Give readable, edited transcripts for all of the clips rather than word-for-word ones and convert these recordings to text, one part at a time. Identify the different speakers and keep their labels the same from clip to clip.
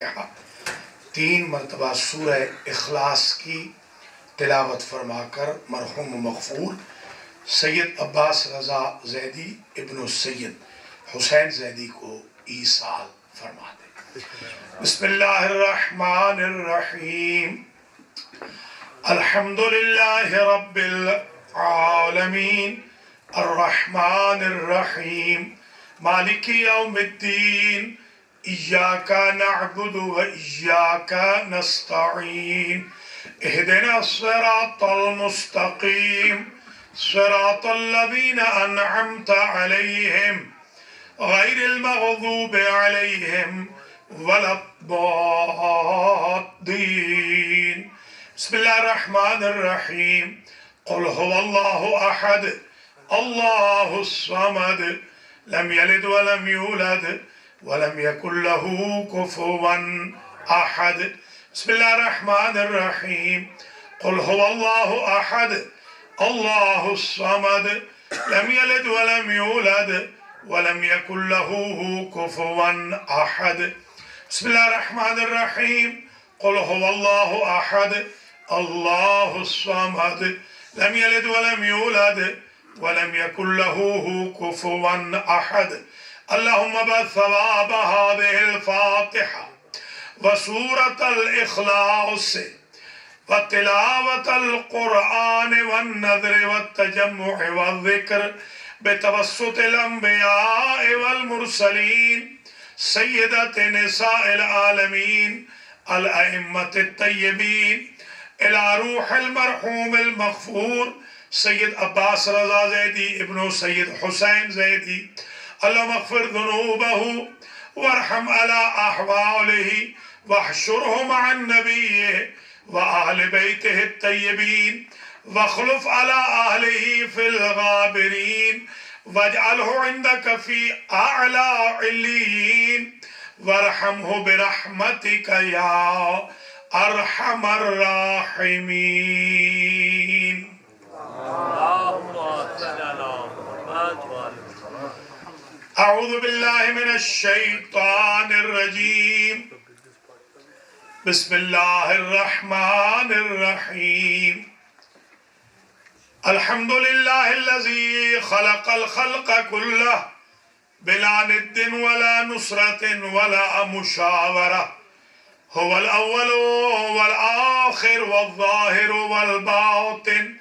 Speaker 1: 3 مرتبہ سورہ اخلاص کی تلاوت فرما کر مرحوم مغفور سید عباس رضا زیدی ابن السید حسین زیدی کو ایصال فرما دیں۔ بسم اللہ الرحمن الرحیم، الحمدللہ رب العالمین، الرحمن الرحیم، مالک یوم الدین، إياك نعبد وإياك نستعين، اهدنا الصراط المستقيم، صراط الذين أنعمت عليهم غير المغضوب عليهم ولا الضالين. بسم الله الرحمن الرحيم، قل هو الله أحد الله الصمد لم يلد ولم يولد ولم يكن له كفوا أحد. بسم الله الرحمن الرحيم، قل هو الله أحد الله الصمد لم يلد ولم يولد ولم يكن له كفوا أحد. بسم الله الرحمن الرحيم، قل هو الله أحد الله الصمد لم يلد ولم يولد ولم يكن له كفوا أحد. اللهم بثواب هذه الفاتحة وسورة الإخلاص وتلاوة القرآن والنذر والتجمع والذكر بتوسط الأنبياء والمرسلين سيدة نساء العالمين الأئمة الطيبين إلى روح المرحوم المغفور سيد عباس رضا زيدي ابن سيد حسين زيدي، اللهم اغفر ذنوبه وارحم على أحواله واحشره مع النبي وأهل بيته الطيبين واخلف على أهله في الغابرين واجعله عندك في أعلى عليين وارحمه برحمتك يا أرحم الراحمين. أعوذ بالله من الشيطان الرجيم، بسم الله الرحمن الرحيم. الحمد لله الذي خلق الخلق كله بلا ند ولا نصرة ولا مشاورة، هو الأول والآخر والظاهر والباطن،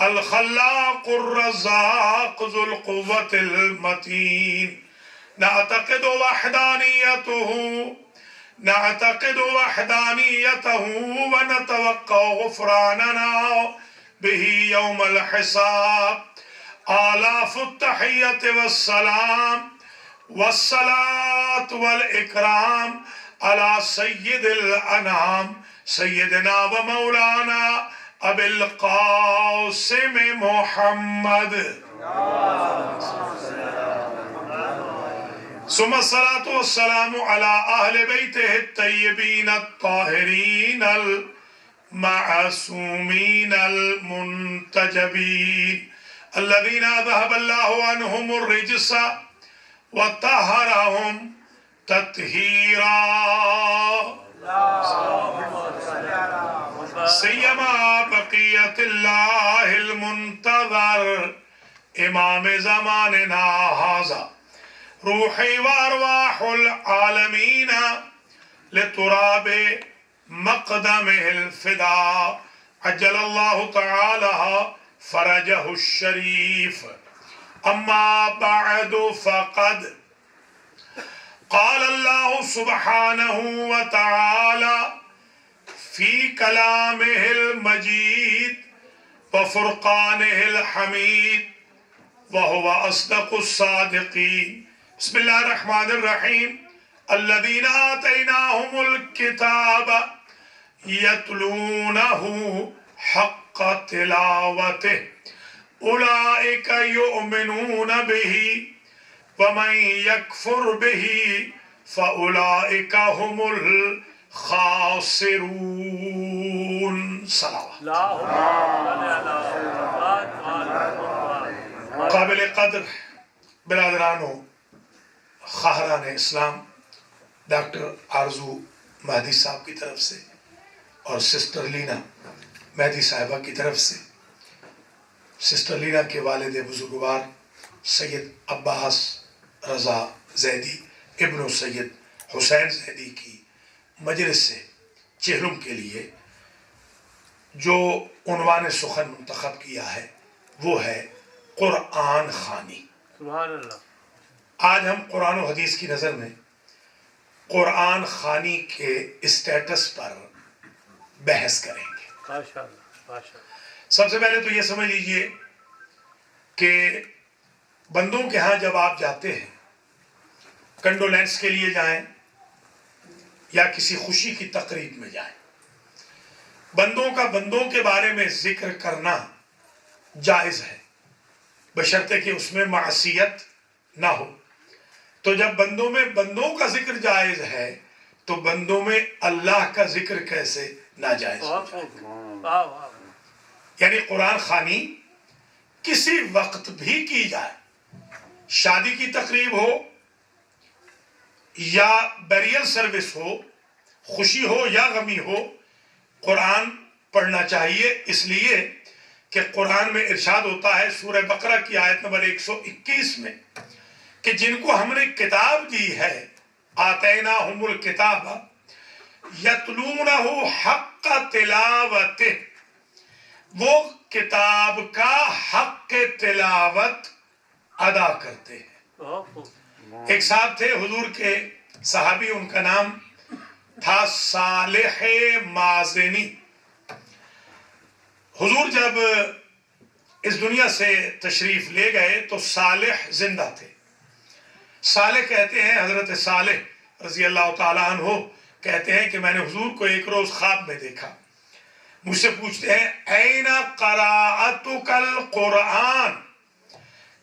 Speaker 1: الخلاق الرزاق ذو القوة المتين. نعتقد وحدانيته ونتوقع غفراننا به يوم الحساب. آلاف التحية والسلام والصلاة والإكرام على سيد الأنام سيدنا ومولانا أبي القاسم محمد، ثم الصلاة والسلام على أهل بيته الطيبين الطاهرين المعصومين المنتجبين الذين ذهب الله عنهم الرجس وطهرهم تطهيرا. سيما بقية الله المنتظر إمام زماننا هذا، روحي وأرواح العالمين لتراب مقدمه الفداء، عجل الله تعالى فرجه الشريف. أما بعد فقد قال الله سبحانه وتعالى في كلامه المجيد وفرقانه الحميد وهو أصدق الصادقين. بسم الله الرحمن الرحيم، الذين آتيناهم الكتاب يتلونه حق تلاوته أولئك يؤمنون به ومن يكفر به فأولئك هم الخاسرون. صلوات. قابل قدر برادرانو خواہران اسلام، ڈاکٹر آرزو مہدی صاحب کی طرف سے اور سسٹر لینا مہدی صاحبہ کی طرف سے، سسٹر لینا کے والد بزرگوار سید عباس رضا زیدی ابن سید حسین زیدی کی مجلس سے چہلم کے لیے جو عنوان سخن منتخب کیا ہے وہ ہے قرآن خوانی۔
Speaker 2: سبحان اللہ۔
Speaker 1: آج ہم قرآن و حدیث کی نظر میں قرآن خوانی کے اسٹیٹس پر بحث کریں گے۔
Speaker 2: ماشاءاللہ ماشاءاللہ۔
Speaker 1: سب سے پہلے تو یہ سمجھ لیجئے کہ بندوں کے ہاں جب آپ جاتے ہیں، کنڈولینس کے لیے جائیں یا کسی خوشی کی تقریب میں جائیں، بندوں کا بندوں کے بارے میں ذکر کرنا جائز ہے بشرطے کہ اس میں معصیت نہ ہو۔ تو جب بندوں میں بندوں کا ذکر جائز ہے تو بندوں میں اللہ کا ذکر کیسے ناجائز ہو جائے؟ یعنی قرآن خوانی کسی وقت بھی کی جائے، شادی کی تقریب ہو یا بیریل سروس ہو، خوشی ہو یا غمی ہو، قرآن پڑھنا چاہیے۔ اس لیے کہ قرآن میں ارشاد ہوتا ہے سورہ بقرہ کی آیت نمبر 121 میں کہ جن کو ہم نے کتاب دی ہے آتیناہم الکتاب یتلونہ حق تلاوتہ، وہ کتاب کا حق تلاوت ادا کرتے ہیں۔ ایک صاحب تھے حضور کے صحابی، ان کا نام تھا صالح مازنی۔ حضور جب اس دنیا سے تشریف لے گئے تو صالح زندہ تھے۔ صالح کہتے ہیں، حضرت صالح رضی اللہ تعالیٰ عنہ کہتے ہیں کہ میں نے حضور کو ایک روز خواب میں دیکھا۔ مجھ سے پوچھتے ہیں این قراءتک القرآن،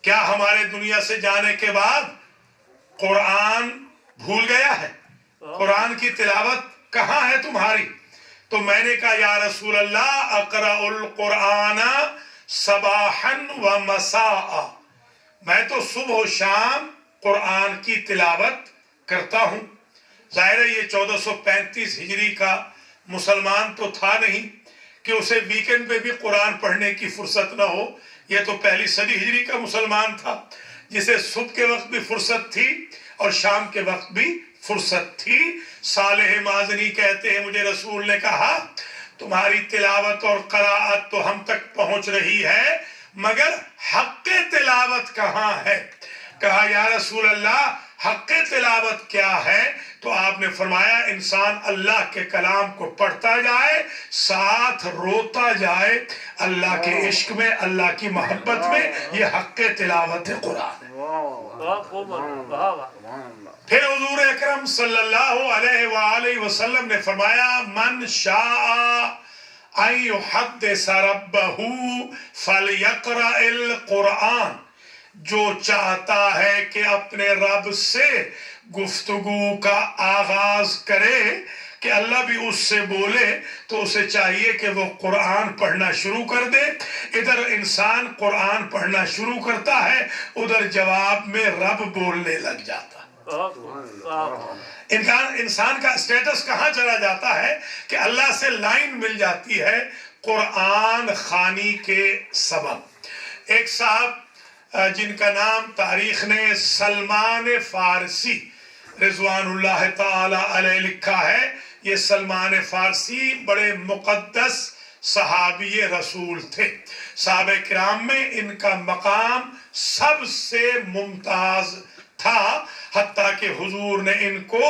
Speaker 1: کیا ہمارے دنیا سے جانے کے بعد قرآن بھول گیا ہے؟ قرآن کی تلاوت کہاں ہے تمہاری؟ تو میں نے کہا یا رسول اللہ اقرأ القرآن صباحا و مساء، میں تو صبح و شام قرآن کی تلاوت کرتا ہوں۔ ظاہر ہے یہ 1435 ہجری کا مسلمان تو تھا نہیں کہ اسے ویکنڈ پہ بھی قرآن پڑھنے کی فرصت نہ ہو۔ یہ تو پہلی صدی ہجری کا مسلمان تھا جسے صبح کے وقت بھی فرصت تھی اور شام کے وقت بھی فرصت تھی۔ صالح مازنی کہتے ہیں مجھے رسول نے کہا تمہاری تلاوت اور قراءت تو ہم تک پہنچ رہی ہے مگر حق تلاوت کہاں ہے؟ کہا یا رسول اللہ حق تلاوت کیا ہے؟ تو آپ نے فرمایا انسان اللہ کے کلام کو پڑھتا جائے، ساتھ روتا جائے اللہ کے عشق میں، اللہ کی محبت میں، یہ حق تلاوت قرآن ہے۔ پھر حضور اکرم صلی اللہ علیہ وآلہ وسلم نے فرمایا من شاء ان یحدث ربہ فلیقرأ القرآن، جو چاہتا ہے کہ اپنے رب سے گفتگو کا آغاز کرے کہ اللہ بھی اس سے بولے تو اسے چاہیے کہ وہ قرآن پڑھنا شروع کر دے۔ ادھر انسان قرآن پڑھنا شروع کرتا ہے، ادھر جواب میں رب بولنے لگ جاتا ہے۔ انسان کا اسٹیٹس کہاں چلا جاتا ہے کہ اللہ سے لائن مل جاتی ہے قرآن خوانی کے سبب۔ ایک صاحب جن کا نام تاریخ نے سلمان فارسی رضوان اللہ تعالی علیہ لکھا ہے، یہ سلمان فارسی بڑے مقدس صحابی رسول تھے۔ صحابہ کرام میں ان کا مقام سب سے ممتاز تھا، حتیٰ کہ حضور نے ان کو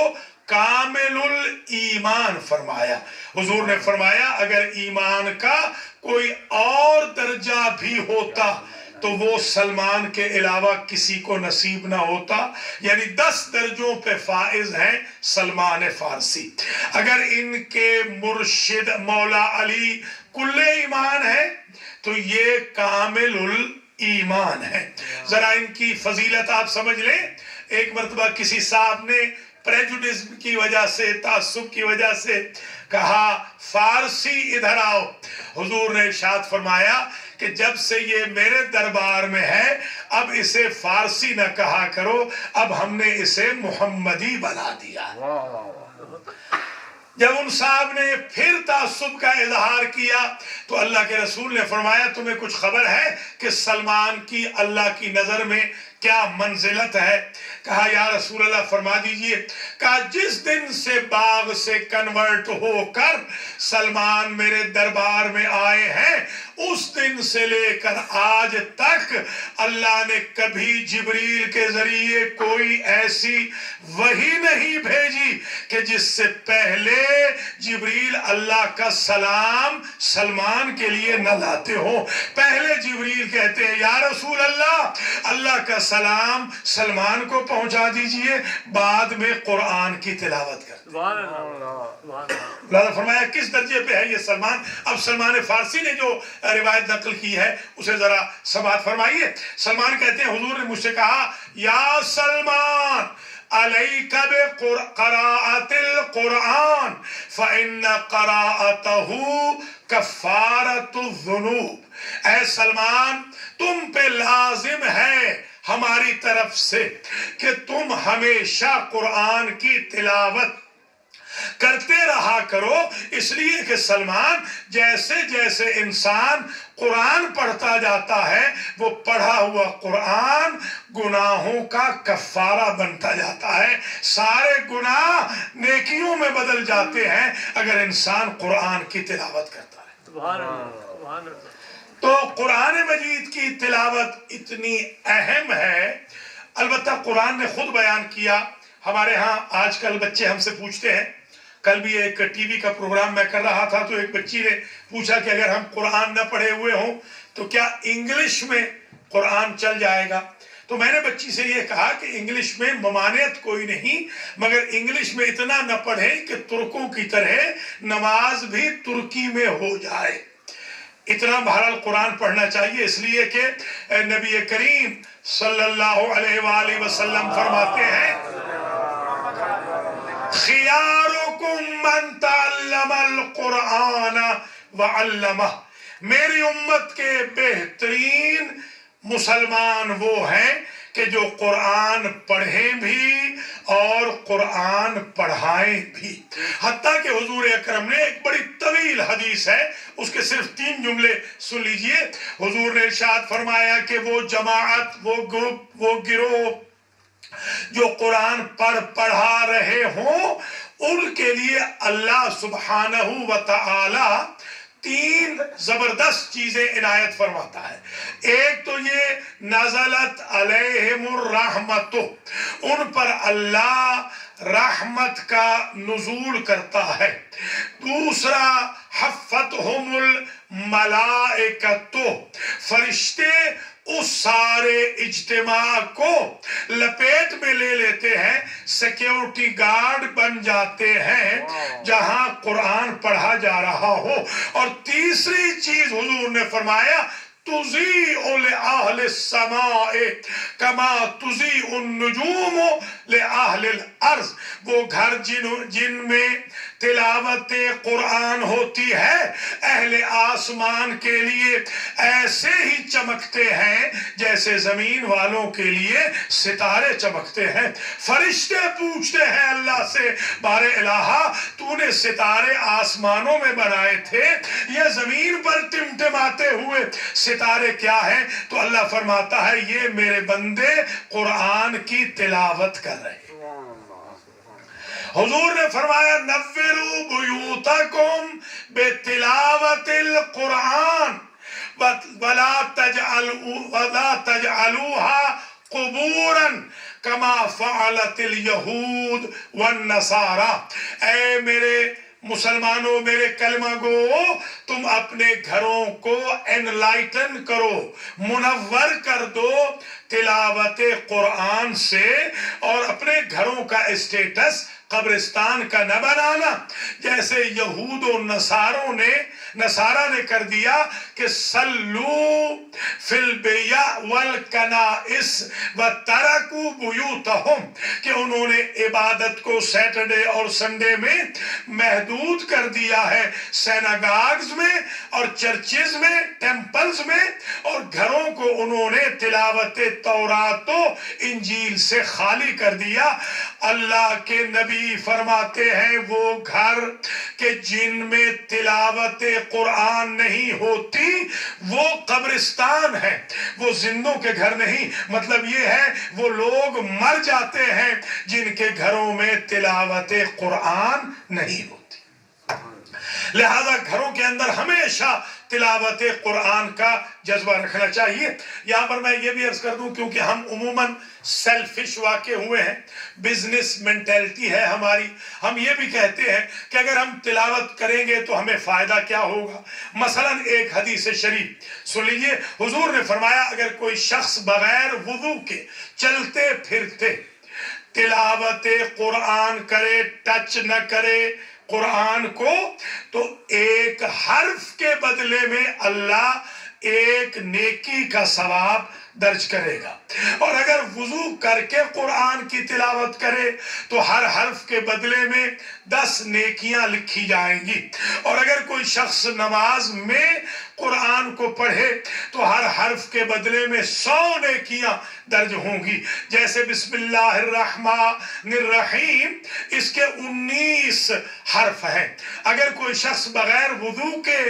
Speaker 1: کامل الایمان فرمایا۔ حضور نے فرمایا اگر ایمان کا کوئی اور درجہ بھی ہوتا تو وہ سلمان کے علاوہ کسی کو نصیب نہ ہوتا، یعنی 10 درجوں پہ فائز ہیں سلمان فارسی۔ اگر ان کے مرشد مولا علی کل ایمان ہے تو یہ کامل الایمان ہے۔ ذرا ان کی فضیلت آپ سمجھ لیں۔ ایک مرتبہ کسی صاحب نے پریجوڈسم کی وجہ سے، تعصب کی وجہ سے کہا فارسی ادھر آؤ۔ حضور نے ارشاد فرمایا کہ جب سے یہ میرے دربار میں ہے اب اسے فارسی نہ کہا کرو، اب ہم نے اسے محمدی بنا دیا۔ جب ان صاحب نے پھر تعصب کا اظہار کیا تو اللہ کے رسول نے فرمایا تمہیں کچھ خبر ہے کہ سلمان کی اللہ کی نظر میں کیا منزلت ہے؟ کہا یا رسول اللہ فرما دیجئے۔ کہا جس دن سے باغ سے کنورٹ ہو کر سلمان میرے دربار میں آئے ہیں اس دن سے لے کر آج تک اللہ نے کبھی جبریل کے ذریعے کوئی ایسی وحی نہیں بھیجی کہ جس سے پہلے جبریل اللہ کا سلام سلمان کے لیے نہ لاتے ہو۔ پہلے جبریل کہتے ہیں یا رسول اللہ کا سلام سلمان کو پہنچا دیجئے، بعد میں قرآن کی تلاوت کر۔
Speaker 2: سبحان اللہ۔
Speaker 1: اللہ فرمایا کس درجے پہ ہے یہ سلمان؟ اب سلمان فارسی نے جو روایت نقل کی ہے اسے ذرا سماعت فرمائیے۔ سلمان کہتے ہیں حضور نے مجھ سے کہا یا سلمان علیک بقراءۃ القرآن فإن قراءته کفارۃ الذنوب۔ اے سلمان تم پہ لازم ہے ہماری طرف سے کہ تم ہمیشہ قرآن کی تلاوت کرتے رہا کرو، اس لیے کہ سلمان جیسے جیسے انسان قرآن پڑھتا جاتا ہے وہ پڑھا ہوا قرآن گناہوں کا کفارہ بنتا جاتا ہے، سارے گناہ نیکیوں میں بدل جاتے ہیں اگر انسان قرآن کی تلاوت کرتا ہے۔
Speaker 2: سبحان اللہ، سبحان اللہ۔
Speaker 1: تو قرآن مجید کی تلاوت اتنی اہم ہے۔ البتہ قرآن نے خود بیان کیا، ہمارے ہاں آج کل بچے ہم سے پوچھتے ہیں، کل بھی ایک ٹی وی کا پروگرام میں کر رہا تھا تو ایک بچی نے پوچھا کہ اگر ہم قرآن نہ پڑھے ہوئے ہوں تو کیا انگلش میں قرآن چل جائے گا؟ تو میں نے بچی سے یہ کہا کہ انگلش میں ممانعت کوئی نہیں، مگر انگلش میں اتنا نہ پڑھیں کہ ترکوں کی طرح نماز بھی ترکی میں ہو جائے، اتنا بہرحال قرآن پڑھنا چاہیے، اس لیے کہ نبی کریم صلی اللہ علیہ وآلہ وسلم فرماتے ہیں خیارکم من تعلم القرآن وعلمہ، میری امت کے بہترین مسلمان وہ ہیں کہ جو قرآن پڑھیں بھی اور قرآن پڑھائیں بھی۔ حتیٰ کہ حضور اکرم نے ایک بڑی طویل حدیث ہے، اس کے صرف 3 جملے سن لیجئے۔ حضور نے ارشاد فرمایا کہ وہ جماعت، وہ گروپ، وہ گروہ جو قرآن پڑھا رہے ہوں ان کے لیے اللہ سبحانہ و تعالی 3 زبردست چیزیں عنایت فرماتا ہے۔ ایک تو یہ نزلت علیہم الرحمت، ان پر اللہ رحمت کا نزول کرتا ہے۔ دوسرا حفتہم الملائکۃ، فرشتے اس سارے اجتماع کو لپیٹ میں لے لیتے ہیں، سیکیورٹی گارڈ بن جاتے ہیں جہاں قرآن پڑھا جا رہا ہو۔ اور تیسری چیز حضور نے فرمایا تُضِیءُ لِأَهْلِ السَّمَاءِ كَمَا تُضِیءُ النُّجُومُ لِأَهْلِ الْأَرْضِ، وہ گھر جن میں تلاوت قرآن ہوتی ہے اہل آسمان کے لیے ایسے ہی چمکتے ہیں جیسے زمین والوں کے لیے ستارے چمکتے ہیں۔ فرشتے پوچھتے ہیں اللہ سے بارے الہا تو نے ستارے آسمانوں میں بنائے تھے یا زمین پر ٹمٹماتے ہوئے ستارے کیا ہیں؟ تو اللہ فرماتا ہے یہ میرے بندے قرآن کی تلاوت کر رہے ہیں۔ حضور نے فرمایا نوروا بیوتکم بتلاوت القرآن ولا تجعلوها قبورا کما فعلت الیہود والنصارى، اے میرے مسلمانوں، میرے کلمہ گو، تم اپنے گھروں کو انلائٹن کرو، منور کر دو تلاوت قرآن سے، اور اپنے گھروں کا اسٹیٹس قبرستان کا نہ بنانا جیسے یہود و نصارہ نے کر دیا کہ صلو فی البیع والکنائس وترکوا بیوتہم، کہ انہوں نے عبادت کو سیٹرڈے اور سنڈے میں محدود کر دیا ہے، سیناگاگز میں اور چرچز میں، ٹیمپلز میں، اور گھروں کو انہوں نے تلاوت تورات و انجیل سے خالی کر دیا۔ اللہ کے نبی نبی فرماتے ہیں وہ گھر کہ جن میں تلاوت قرآن نہیں ہوتی وہ قبرستان ہے، وہ زندوں کے گھر نہیں۔ مطلب یہ ہے وہ لوگ مر جاتے ہیں جن کے گھروں میں تلاوت قرآن نہیں ہوتی۔ لہذا گھروں کے اندر ہمیشہ تلاوت قرآن کا جذبہ رکھنا چاہیے۔ یہاں پر میں یہ بھی عرض کر دوں کیونکہ ہم عموماً سیلفش واقع ہوئے ہیں، بزنس مینٹیلٹی ہے ہماری، ہم یہ بھی کہتے ہیں کہ اگر ہم تلاوت کریں گے تو ہمیں فائدہ کیا ہوگا۔ مثلا ایک حدیث شریف سن لیجیے، حضور نے فرمایا اگر کوئی شخص بغیر وضو کے چلتے پھرتے تلاوت قرآن کرے، ٹچ نہ کرے قرآن کو، تو ایک حرف کے بدلے میں اللہ ایک نیکی کا ثواب درج کرے گا، اور اگر وضو کر کے قرآن کی تلاوت کرے تو ہر حرف کے بدلے میں 10 نیکیاں لکھی جائیں گی، اور اگر کوئی شخص نماز میں قرآن کو پڑھے تو ہر حرف کے بدلے میں 100 نیکیاں درج ہوں گی۔ جیسے بسم اللہ الرحمن الرحیم، اس کے 19 حرف ہیں، اگر کوئی شخص بغیر وضو کے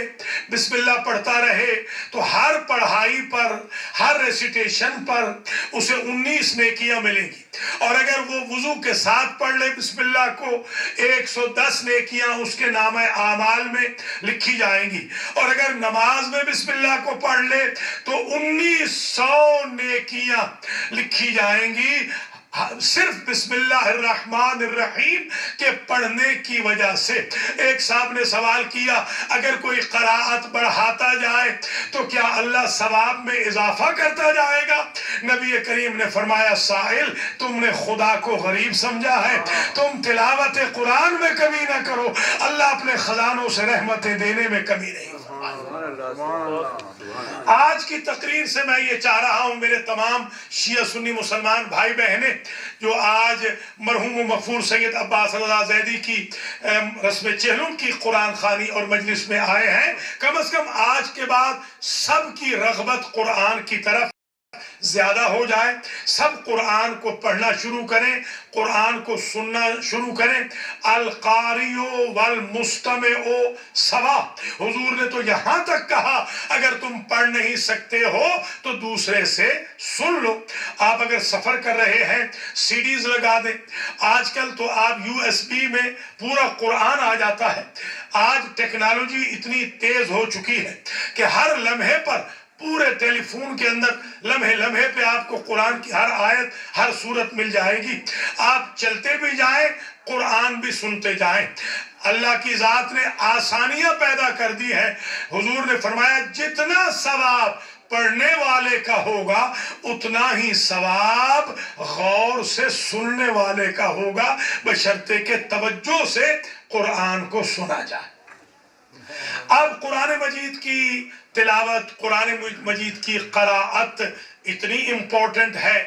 Speaker 1: بسم اللہ پڑھتا رہے تو ہر پڑھائی پر، ہر ریسیٹیشن پر اسے 19 نیکیاں ملیں گی، اور اگر وہ وضو کے ساتھ پڑھ لے بسم اللہ کو 110 نیکیاں اس کے نامہ اعمال میں لکھی جائیں گی، اور اگر نماز میں بسم اللہ کو پڑھ لے تو 1900 نیکیاں لکھی جائیں گی، صرف بسم اللہ الرحمن الرحیم کے پڑھنے کی وجہ سے۔ ایک صاحب نے سوال کیا اگر کوئی قراءت بڑھاتا جائے تو کیا اللہ ثواب میں اضافہ کرتا جائے گا؟ نبی کریم نے فرمایا سائل تم نے خدا کو غریب سمجھا ہے، تم تلاوت قرآن میں کمی نہ کرو، اللہ اپنے خزانوں سے رحمتیں دینے میں کمی نہیں۔ آج کی تقریر سے میں یہ چاہ رہا ہوں میرے تمام شیعہ سنی مسلمان بھائی بہنیں جو آج مرحوم و مغفور سید عباس رضا زیدی کی رسم چہلم کی قرآن خوانی اور مجلس میں آئے ہیں، کم از کم آج کے بعد سب کی رغبت قرآن کی طرف زیادہ ہو جائے، سب قرآن کو پڑھنا شروع کریں، قرآن کو سننا شروع کریں۔ القاری والمستمع سوا، حضور نے تو یہاں تک کہا اگر تم پڑھ نہیں سکتے ہو تو دوسرے سے سن لو۔ آپ اگر سفر کر رہے ہیں سی ڈیز لگا دیں، آج کل تو آپ USB میں پورا قرآن آ جاتا ہے۔ آج ٹیکنالوجی اتنی تیز ہو چکی ہے کہ ہر لمحے پر پورے ٹیلی فون کے اندر لمحے لمحے پہ آپ کو قرآن کی ہر آیت، ہر سورت مل جائے گی، آپ چلتے بھی جائیں قرآن بھی سنتے جائیں۔ اللہ کی ذات نے آسانیاں پیدا کر دی ہیں۔ حضور نے فرمایا جتنا ثواب پڑھنے والے کا ہوگا اتنا ہی ثواب غور سے سننے والے کا ہوگا، بشرطے کہ توجہ سے قرآن کو سنا جائے۔ اب قرآن مجید کی تلاوت، قرآن مجید کی قراءت اتنی امپورٹنٹ ہے۔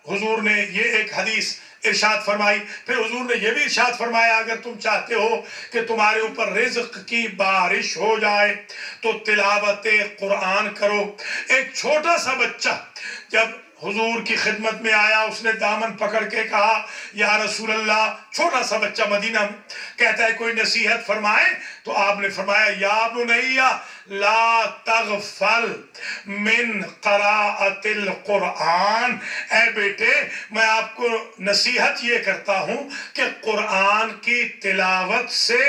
Speaker 1: حضور نے یہ ایک حدیث ارشاد فرمائی، پھر حضور نے یہ بھی ارشاد فرمایا اگر تم چاہتے ہو کہ تمہارے اوپر رزق کی بارش ہو جائے تو تلاوت قرآن کرو۔ ایک چھوٹا سا بچہ جب حضور کی خدمت میں آیا، اس نے دامن پکڑ کے کہا یا رسول اللہ، چھوٹا سا بچہ مدینہ میں کہتا ہے کوئی نصیحت فرمائے، تو آپ نے فرمایا یا بنیا لا تغفل من قراءت القرآن، اے بیٹے میں آپ کو نصیحت یہ کرتا ہوں کہ قرآن کی تلاوت سے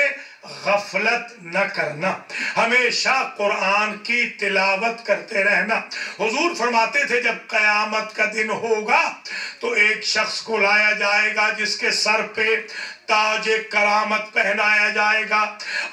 Speaker 1: غفلت نہ کرنا، ہمیشہ قرآن کی تلاوت کرتے رہنا۔ حضور فرماتے تھے جب قیامت کا دن ہوگا تو ایک شخص کو لایا جائے گا جس کے سر پہ تاج کرامت پہنایا جائے گا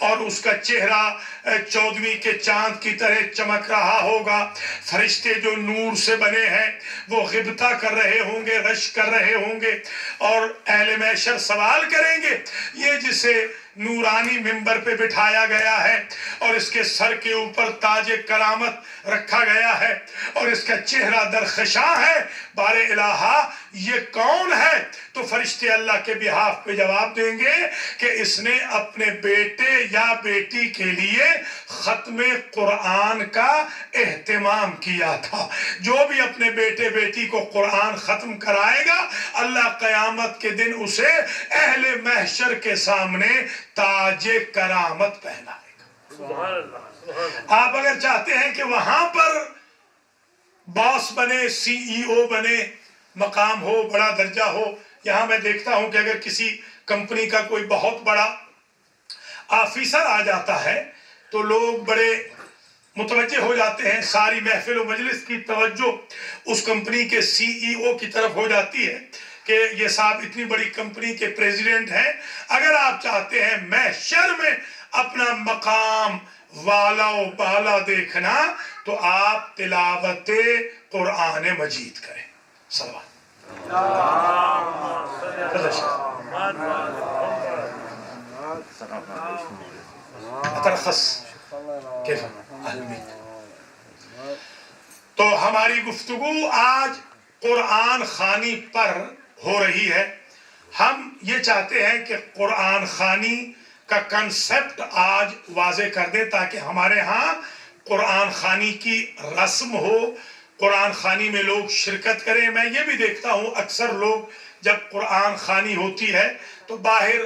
Speaker 1: اور اس کا چہرہ 14ویں کے چاند کی طرح چمک رہا ہوگا، فرشتے جو نور سے بنے ہیں وہ غبطہ کر رہے ہوں گے، رش کر رہے ہوں گے، اور اہل محشر سوال کریں گے یہ جسے نورانی منبر پہ بٹھایا گیا ہے اور اس کے سر کے اوپر تاج کرامت رکھا گیا ہے اور اس کا چہرہ درخشاں ہے، بار الہا یہ کون ہے؟ تو فرشتے اللہ کے بہاف پہ جواب دیں گے کہ اس نے اپنے بیٹے یا بیٹی کے لیے ختم قرآن کا اہتمام کیا تھا۔ جو بھی اپنے بیٹے بیٹی کو قرآن ختم کرائے گا، اللہ قیامت کے دن اسے اہل محشر کے سامنے تاج کرامت پہنائے گا۔
Speaker 2: سبحان اللہ۔
Speaker 1: آپ اگر چاہتے ہیں کہ وہاں پر باس بنے، سی ای او بنے، مقام ہو، بڑا درجہ ہو، یہاں میں دیکھتا ہوں کہ اگر کسی کمپنی کا کوئی بہت بڑا آفیسر آ جاتا ہے تو لوگ بڑے متوجہ ہو جاتے ہیں، ساری محفل و مجلس کی توجہ اس کمپنی کے سی ای او کی طرف ہو جاتی ہے کہ یہ صاحب اتنی بڑی کمپنی کے پریزیڈنٹ ہیں۔ اگر آپ چاہتے ہیں محشر میں اپنا مقام والا و بالا دیکھنا تو آپ تلاوت قرآن مجید کریں۔ صلوات اترخص کیف اہل بیت۔ تو ہماری گفتگو آج قرآن خوانی پر ہو رہی ہے۔ ہم یہ چاہتے ہیں کہ قرآن خوانی کا کنسپٹ آج واضح کر دیں تاکہ ہمارے ہاں قرآن خوانی کی رسم ہو، قرآن خوانی میں لوگ شرکت کریں۔ میں یہ بھی دیکھتا ہوں اکثر لوگ جب قرآن خوانی ہوتی ہے تو باہر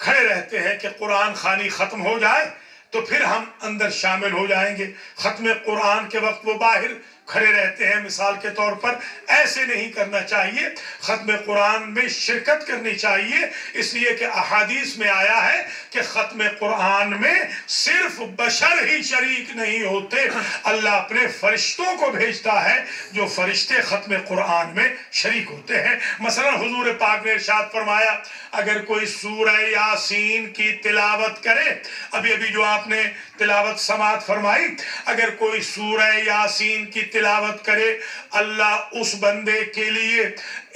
Speaker 1: کھڑے رہتے ہیں کہ قرآن خوانی ختم ہو جائے تو پھر ہم اندر شامل ہو جائیں گے۔ ختم قرآن کے وقت وہ باہر کھڑے رہتے ہیں۔ مثال کے طور پر ایسے نہیں کرنا چاہیے، ختم قرآن میں شرکت کرنی چاہیے، اس لیے کہ احادیث میں آیا ہے کہ ختم قرآن میں صرف بشر ہی شریک نہیں ہوتے، اللہ اپنے فرشتوں کو بھیجتا ہے جو فرشتے ختم قرآن میں شریک ہوتے ہیں۔ مثلا حضور پاک نے ارشاد فرمایا اگر کوئی سورہ یاسین کی تلاوت کرے، ابھی جو آپ نے تلاوت سماعت فرمائی، اگر کوئی سورہ یاسین کی تلاوت کرے، اللہ اس بندے کے لیے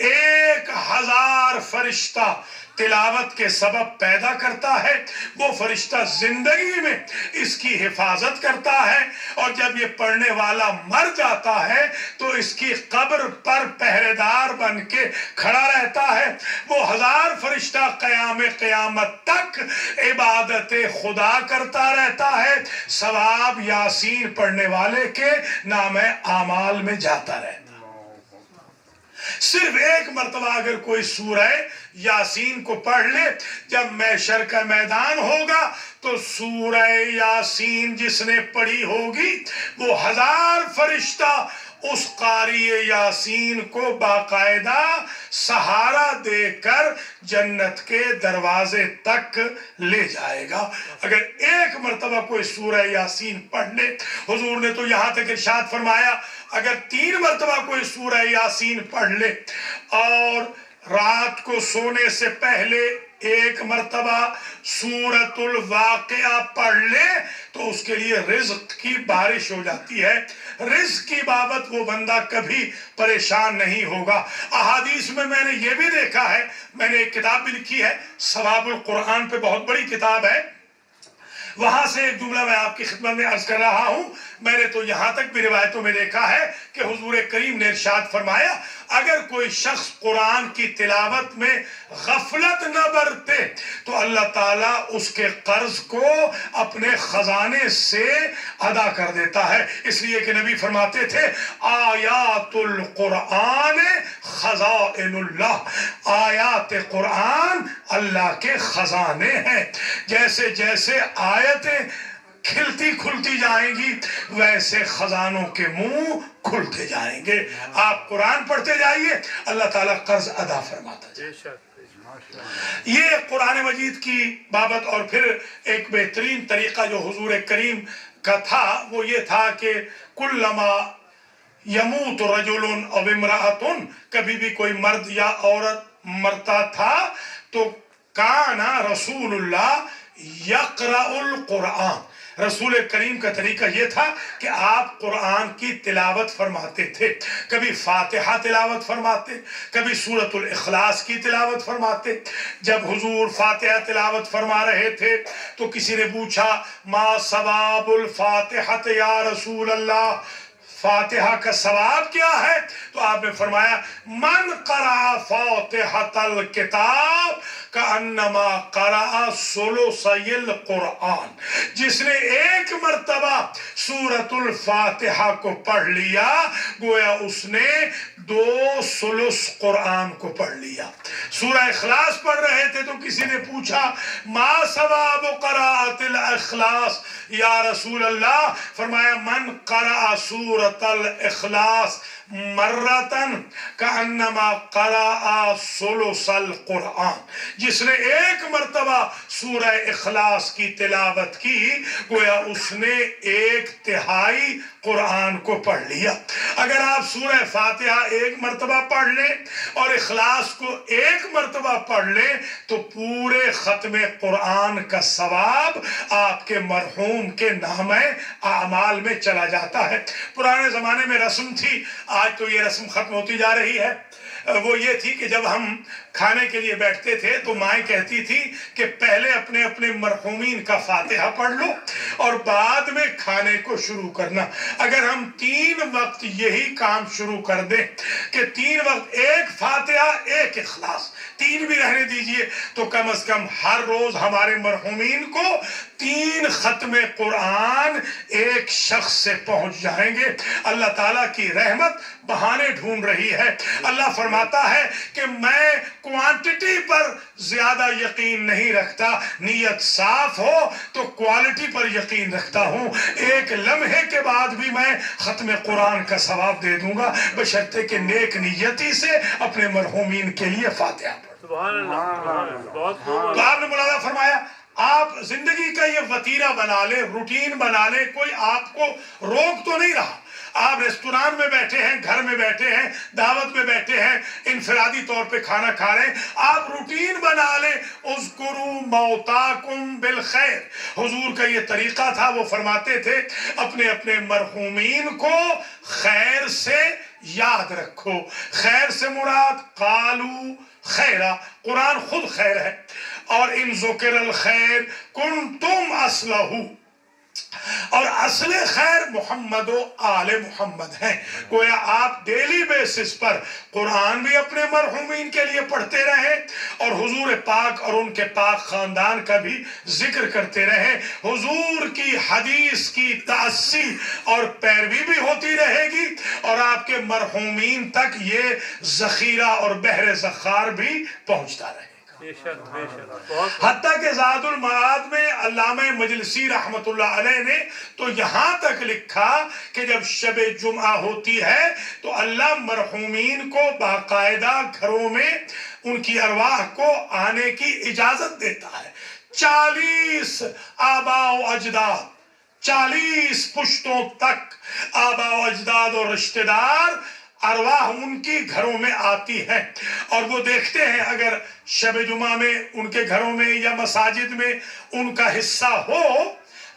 Speaker 1: 1000 فرشتہ تلاوت کے سبب پیدا کرتا ہے۔ وہ فرشتہ زندگی میں اس کی حفاظت کرتا ہے اور جب یہ پڑھنے والا مر جاتا ہے تو اس کی قبر پر پہرے دار بن کے کھڑا رہتا ہے۔ وہ 1000 فرشتہ قیام قیامت تک عبادت خدا کرتا رہتا ہے، ثواب یاسین پڑھنے والے کے نام اعمال میں جاتا رہتا ہے۔ صرف ایک مرتبہ اگر کوئی سورہ یاسین کو پڑھ لے، جب محشر کا میدان ہوگا تو سورہ یاسین جس نے پڑھی ہوگی وہ 1000 فرشتہ اس قاری یاسین کو باقاعدہ سہارا دے کر جنت کے دروازے تک لے جائے گا۔ اگر ایک مرتبہ کوئی سورہ یاسین پڑھ لے، حضور نے تو یہاں تک ارشاد فرمایا اگر 3 مرتبہ کوئی سورہ یاسین پڑھ لے اور رات کو سونے سے پہلے 1 مرتبہ سورۃ الواقعہ پڑھ لے تو اس کے لیے رزق کی بارش ہو جاتی ہے۔ رزق کی بابت وہ بندہ کبھی پریشان نہیں ہوگا۔ احادیث میں نے یہ بھی دیکھا ہے، میں نے ایک کتاب بھی لکھی ہے ثواب القرآن پہ، بہت بڑی کتاب ہے، وہاں سے ایک جملہ میں آپ کی خدمت میں عرض کر رہا ہوں۔ میں نے تو یہاں تک بھی روایتوں میں دیکھا ہے کہ حضور کریم نے ارشاد فرمایا اگر کوئی شخص قرآن کی تلاوت میں غفلت نہ برتے تو اللہ تعالیٰ اس کے قرض کو اپنے خزانے سے ادا کر دیتا ہے۔ اس لیے کہ نبی فرماتے تھے آیات القرآن خزائن اللہ، آیات قرآن اللہ کے خزانے ہیں۔ جیسے جیسے آیتیں کھلتی کھلتی جائیں گی ویسے خزانوں کے منہ کھلتے جائیں گے۔ آپ قرآن پڑھتے جائیے، اللہ تعالیٰ قرض ادا فرماتا جائے۔ یہ قرآن مجید کی بابت۔ اور پھر ایک بہترین طریقہ جو حضور کریم کا تھا وہ یہ تھا کہ کلما یموت رجل او امرأۃ، کبھی بھی کوئی مرد یا عورت مرتا تھا تو کانا رسول اللہ یقرأ القرآن، رسول کریم کا طریقہ یہ تھا کہ آپ قرآن کی تلاوت فرماتے تھے. کبھی فاتحہ تلاوت فرماتے، کبھی سورۃ الاخلاص کی تلاوت فرماتے. جب حضور فاتحہ تلاوت فرما رہے تھے تو کسی نے پوچھا ما ثواب الفاتحہ یا رسول اللہ، فاتحہ کا ثواب کیا ہے؟ تو آپ نے فرمایا من قرأ فاتحۃ الکتاب کأنما قرأ ثلثی القرآن، جس نے ایک مرتبہ سورۃ الفاتحہ کو پڑھ لیا گویا اس نے 2/3 قرآن کو پڑھ لیا. سورہ اخلاص پڑھ رہے تھے تو کسی نے پوچھا ما ثواب قراءۃ الاخلاص یا رسول اللہ، فرمایا من قرأ سورۃ الاخلاص مرتن کأنما قرأ ثلث القرآن، جس نے ایک مرتبہ سورہ اخلاص کی تلاوت کی گویا اس نے 1/3 قرآن کو پڑھ لیا. اگر آپ سورہ فاتحہ ایک مرتبہ پڑھ لیں اور اخلاص کو 1 مرتبہ پڑھ لیں تو پورے ختم قرآن کا ثواب آپ کے مرحوم کے نامہ اعمال میں چلا جاتا ہے. پرانے زمانے میں رسم تھی، آج تو یہ رسم ختم ہوتی جا رہی ہے. وہ یہ تھی کہ جب ہم کھانے کے لیے بیٹھتے تھے تو مائیں کہتی تھی کہ پہلے اپنے اپنے مرحومین کا فاتحہ پڑھ لو اور بعد میں کھانے کو شروع کرنا. اگر ہم 3 وقت یہی کام شروع کر دیں کہ 3 وقت ایک فاتحہ ایک اخلاص، 3 بھی رہنے دیجئے، تو کم از کم ہر روز ہمارے مرحومین کو 3 ختم قرآن ایک شخص سے پہنچ جائیں گے. اللہ تعالیٰ کی رحمت بہانے ڈھونڈ رہی ہے. اللہ فرماتا ہے کہ میں کوانٹٹی پر زیادہ یقین نہیں رکھتا، نیت صاف ہو تو کوالٹی پر یقین رکھتا ہوں. ایک لمحے کے بعد بھی میں ختم قرآن کا ثواب دے دوں گا بشرطے کہ نیک نیتی سے اپنے مرحومین کے لیے فاتحہ پڑھو.
Speaker 2: سبحان اللہ، بہت خوب.
Speaker 1: تو آپ نے مولانا فرمایا آپ زندگی کا یہ وتیرہ بنا لیں، روٹین بنا لیں، کوئی آپ کو روک تو نہیں رہا. آپ ریستوران میں بیٹھے ہیں، گھر میں بیٹھے ہیں، دعوت میں بیٹھے ہیں، انفرادی طور پہ کھانا کھا رہے ہیں، آپ روٹین بنا لیں اذکروا موتاکم بالخیر. حضور کا یہ طریقہ تھا، وہ فرماتے تھے اپنے اپنے مرحومین کو خیر سے یاد رکھو. خیر سے مراد قالو خیرہ، قرآن خود خیر ہے. اور ان ذکر الخیر کنتم اصلہ، اور اصل خیر محمد و آل محمد ہیں. گویا آپ ڈیلی بیسس پر قرآن بھی اپنے مرحومین کے لیے پڑھتے رہیں اور حضور پاک اور ان کے پاک خاندان کا بھی ذکر کرتے رہیں. حضور کی حدیث کی تأسی اور پیروی بھی ہوتی رہے گی اور آپ کے مرحومین تک یہ ذخیرہ اور بحر ذخار بھی پہنچتا رہے. حتیٰ کہ زاد المعاد میں علامہ مجلسی رحمت اللہ علیہ نے تو یہاں تک لکھا کہ جب شب جمعہ ہوتی ہے تو اللہ مرحومین کو باقاعدہ گھروں میں ان کی ارواح کو آنے کی اجازت دیتا ہے. 40 آباء و اجداد، 40 پشتوں تک آباء و اجداد اور رشتہ دار ارواح ان کی گھروں میں آتی ہیں اور وہ دیکھتے ہیں اگر شب جمعہ میں ان کے گھروں میں یا مساجد میں ان کا حصہ ہو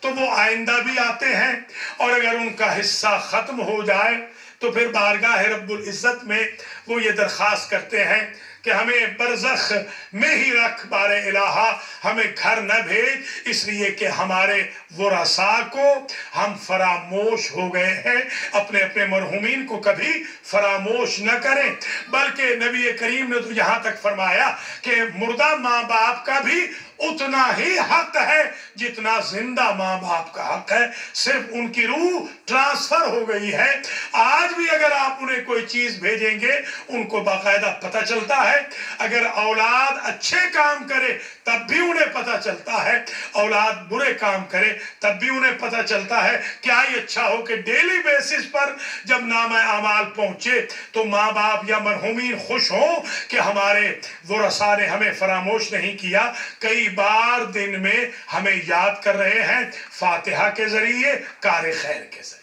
Speaker 1: تو وہ آئندہ بھی آتے ہیں، اور اگر ان کا حصہ ختم ہو جائے تو پھر بارگاہ رب العزت میں وہ یہ درخواست کرتے ہیں کہ ہمیں برزخ میں ہی رکھ بار الہا، ہمیں گھر نہ بھیج، اس لیے کہ ہمارے ورثاء کو ہم فراموش ہو گئے ہیں. اپنے اپنے مرحومین کو کبھی فراموش نہ کریں، بلکہ نبی کریم نے تو یہاں تک فرمایا کہ مردہ ماں باپ کا بھی اتنا ہی حق ہے جتنا زندہ ماں باپ کا حق ہے، صرف ان کی روح ٹرانسفر ہو گئی ہے. آج بھی اگر آپ انہیں کوئی چیز بھیجیں گے ان کو باقاعدہ پتہ چلتا ہے. اگر اولاد اچھے کام کرے تب بھی انہیں پتہ چلتا ہے، اولاد برے کام کرے تب بھی انہیں پتہ چلتا ہے. کیا ہی اچھا ہو کہ ڈیلی بیسس پر جب نامہ اعمال پہنچے تو ماں باپ یا مرحومین خوش ہوں کہ ہمارے ورثاء نے ہمیں فراموش نہیں کیا، کئی بار دن میں ہمیں یاد کر رہے ہیں فاتحہ کے ذریعے، کار خیر کے ذریعے.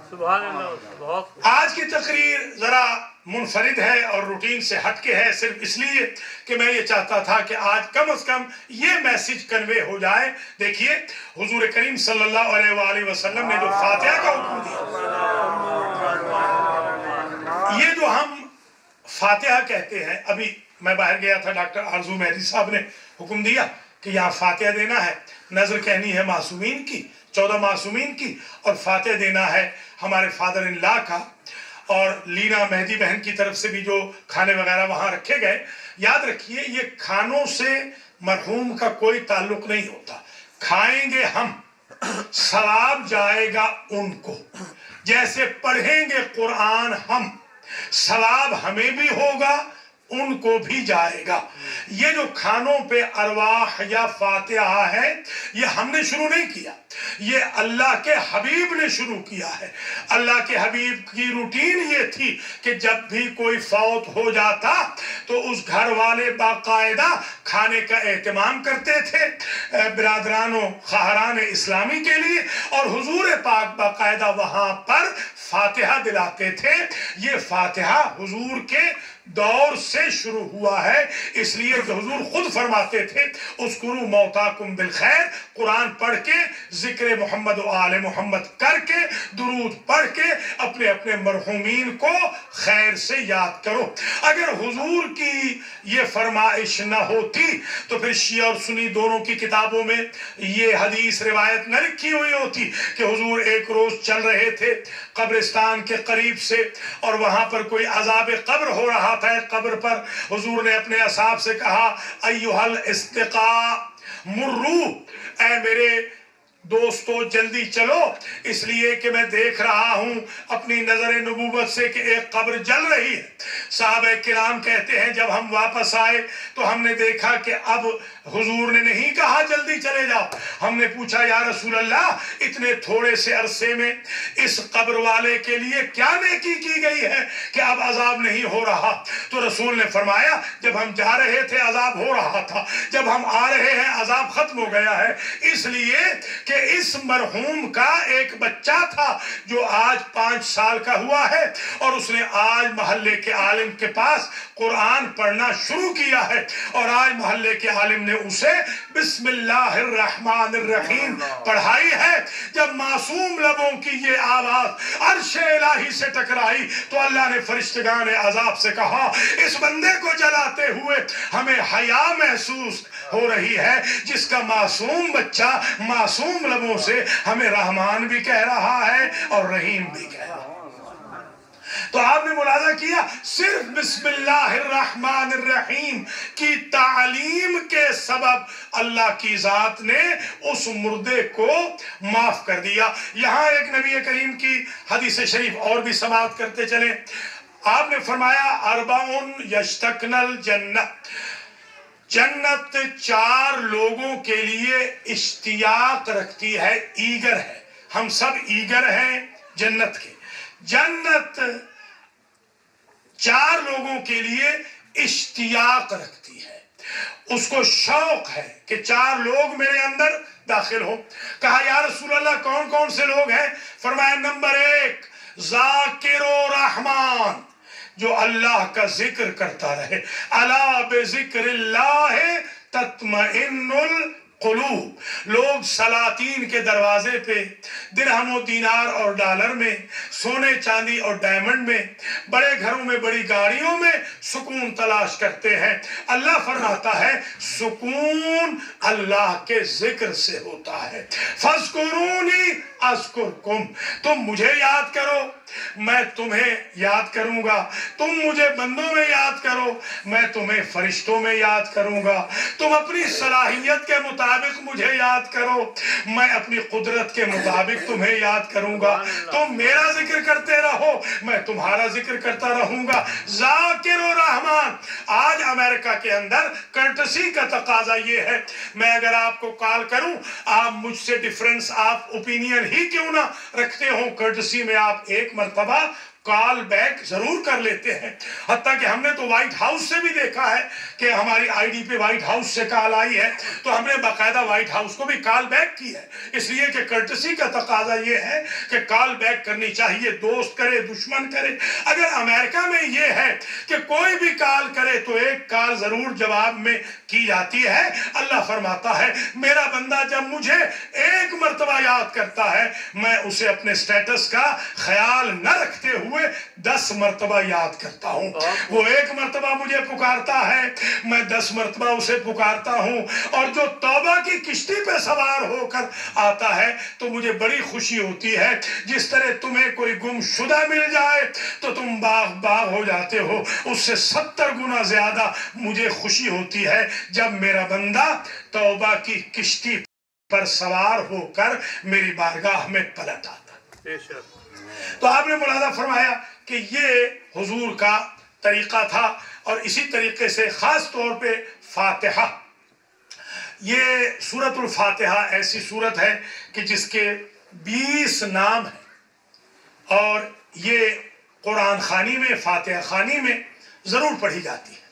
Speaker 2: سبحان اللہ.
Speaker 1: آج کی تقریر ذرا منفرد ہے اور روٹین سے ہٹ کے ہے، صرف اس لیے کہ میں یہ چاہتا تھا کہ آج کم از کم یہ میسج کنوے ہو جائے۔ دیکھیے حضور کریم صلی اللہ علیہ وآلہ وسلم نے جو فاتحہ کا حکم دیا، یہ جو ہم فاتحہ کہتے ہیں، ابھی میں باہر گیا تھا، ڈاکٹر آرزو مہدی صاحب نے حکم دیا کہ یہاں فاتحہ دینا ہے، نظر کہنی ہے معصومین کی، 14 معصومین کی، اور فاتحہ دینا ہے ہمارے فادر ان لا کا، اور لینا مہدی بہن کی طرف سے بھی جو کھانے وغیرہ وہاں رکھے گئے۔ یاد رکھیے یہ کھانوں سے مرحوم کا کوئی تعلق نہیں ہوتا، کھائیں گے ہم، ثواب جائے گا ان کو، جیسے پڑھیں گے قرآن ہم، ثواب ہمیں بھی ہوگا ان کو بھی جائے گا۔ یہ جو کھانوں پہ ارواح یا فاتحہ ہے، یہ ہم نے شروع نہیں کیا، یہ اللہ کے حبیب نے شروع کیا ہے۔ اللہ کے حبیب کی روٹین یہ تھی کہ جب بھی کوئی فوت ہو جاتا تو اس گھر والے باقاعدہ کھانے کا اہتمام کرتے تھے برادران و خواہران اسلامی کے لیے، اور حضور پاک باقاعدہ وہاں پر فاتحہ دلاتے تھے۔ یہ فاتحہ حضور کے دور سے شروع ہوا ہے، اس لیے کہ حضور خود فرماتے تھے اذکروا موتاکم بالخیر، قرآن پڑھ کے، ذکر محمد و آل محمد کر کے، درود پڑھ کے اپنے اپنے مرحومین کو خیر سے یاد کرو۔ اگر حضور کی یہ فرمائش نہ ہوتی تو پھر شیعہ اور سنی دونوں کی کتابوں میں یہ حدیث روایت نہ لکھی ہوئی ہوتی کہ حضور ایک روز چل رہے تھے قبرستان کے قریب سے، اور وہاں پر کوئی عذاب قبر ہو رہا تھا ایک قبر پر، حضور نے اپنے اصحاب سے کہا ایھا الاستقاء مرو، اے میرے دوستو جلدی چلو، اس لیے کہ میں دیکھ رہا ہوں اپنی نظر نبوت سے کہ ایک قبر جل رہی ہے۔ صحابہ کرام کہتے ہیں جب ہم واپس آئے تو ہم نے دیکھا کہ اب حضور نے نہیں کہا جلدی چلے جاؤ، ہم نے پوچھا یا رسول اللہ اتنے تھوڑے سے عرصے میں اس قبر والے کے لیے کیا نیکی کی گئی ہے کہ اب عذاب نہیں ہو رہا؟ تو رسول نے فرمایا جب ہم جا رہے تھے عذاب ہو رہا تھا، جب ہم آ رہے ہیں عذاب ختم ہو گیا ہے، اس لیے کہ اس مرحوم کا ایک بچہ تھا جو آج 5 سال کا ہوا ہے، اور اس نے آج محلے کے عالم کے پاس قرآن پڑھنا شروع کیا ہے، اور آج محلے کے عالم نے اسے بسم اللہ الرحمن الرحیم پڑھائی ہے۔ جب معصوم لبوں کی یہ آواز عرش الہی سے ٹکرائی تو اللہ نے فرشتگان عذاب سے کہا اس بندے کو جلاتے ہوئے ہمیں حیا محسوس ہو رہی ہے، جس کا معصوم بچہ معصوم لبوں سے ہمیں رحمان بھی کہہ رہا ہے اور رحیم بھی کہہ رہا ہے۔ تو آپ نے ملاحظہ کیا صرف بسم اللہ الرحمن الرحیم کی تعلیم کے سبب اللہ کی ذات نے اس مردے کو معاف کر دیا۔ یہاں ایک نبی کریم کی حدیث شریف اور بھی سماعت کرتے چلیں۔ آپ نے فرمایا اربعٌ یشتقن الجنہ، جنت 4 لوگوں کے لیے اشتیاق رکھتی ہے، ایگر ہے۔ ہم سب ایگر ہیں جنت کے۔ جنت 4 لوگوں کے لیے اشتیاق رکھتی ہے، اس کو شوق ہے کہ 4 لوگ میرے اندر داخل ہو۔ کہا یا رسول اللہ کون کون سے لوگ ہیں؟ فرمایا نمبر 1 ذاکر و رحمان، جو اللہ کا ذکر کرتا رہے۔ الا بذکر اللہ تطمئن القلوب، لوگ سلاطین کے دروازے پہ درہم و دینار اور ڈالر میں، سونے چاندی اور ڈائمنڈ میں، بڑے گھروں میں بڑی گاڑیوں میں سکون تلاش کرتے ہیں۔ اللہ فرماتا ہے سکون اللہ کے ذکر سے ہوتا ہے۔ فاذکرونی اذکرکم، تم مجھے یاد کرو میں تمہیں یاد کروں گا، تم مجھے بندوں میں یاد کرو میں تمہیں فرشتوں میں یاد کروں گا، تم اپنی صلاحیت کے مطابق مجھے یاد کرو میں اپنی قدرت کے مطابق تمہیں یاد کروں گا، تم میرا ذکر کرتے رہو میں تمہارا ذکر کرتا رہوں گا۔ ذاکر و رحمان، آج امریکہ کے اندر کرٹسی کا تقاضا یہ ہے، میں اگر آپ کو کال کروں آپ مجھ سے ڈیفرنس آف اوپینین ہی کیوں نہ رکھتے ہوں، کرٹسی میں آپ ایک مرتبہ کال بیک ضرور کر لیتے ہیں. حتیٰ کہ ہم نے تو وائٹ ہاؤس سے بھی دیکھا ہے کہ ہماری آئی ڈی پہ وائٹ ہاؤس سے کال آئی ہے تو ہم نے باقاعدہ وائٹ ہاؤس کو بھی کال بیک کی ہے، اس لیے کہ کرٹسی کا تقاضا یہ ہے کہ کال بیک کرنی چاہیے، دوست کرے دشمن کرے. اگر امریکہ میں یہ ہے کہ کوئی بھی کال کرے تو ایک کال ضرور جواب میں کی جاتی ہے. اللہ فرماتا ہے میرا بندہ جب مجھے ایک مرتبہ یاد کرتا ہے میں اسے اپنے سٹیٹس کا خیال نہ رکھتے ہوئے 10 مرتبہ یاد کرتا ہوں. وہ ایک مرتبہ مجھے پکارتا ہے میں 10 مرتبہ اسے پکارتا ہوں. اور جو توبہ کی کشتی پہ سوار ہو کر آتا ہے تو مجھے بڑی خوشی ہوتی ہے. جس طرح تمہیں کوئی گم شدہ مل جائے تو تم باغ ہو جاتے ہو، اس سے 70 گنا زیادہ مجھے خوشی ہوتی ہے جب میرا بندہ توبہ کی کشتی پر سوار ہو کر میری بارگاہ میں پلٹ آتا. تو آپ نے ملاحظہ فرمایا کہ یہ حضور کا طریقہ تھا. اور اسی طریقے سے خاص طور پہ فاتحہ، یہ سورۃ الفاتحہ ایسی سورت ہے کہ جس کے 20 نام ہیں اور یہ قرآن خوانی میں، فاتحہ خوانی میں ضرور پڑھی جاتی ہے.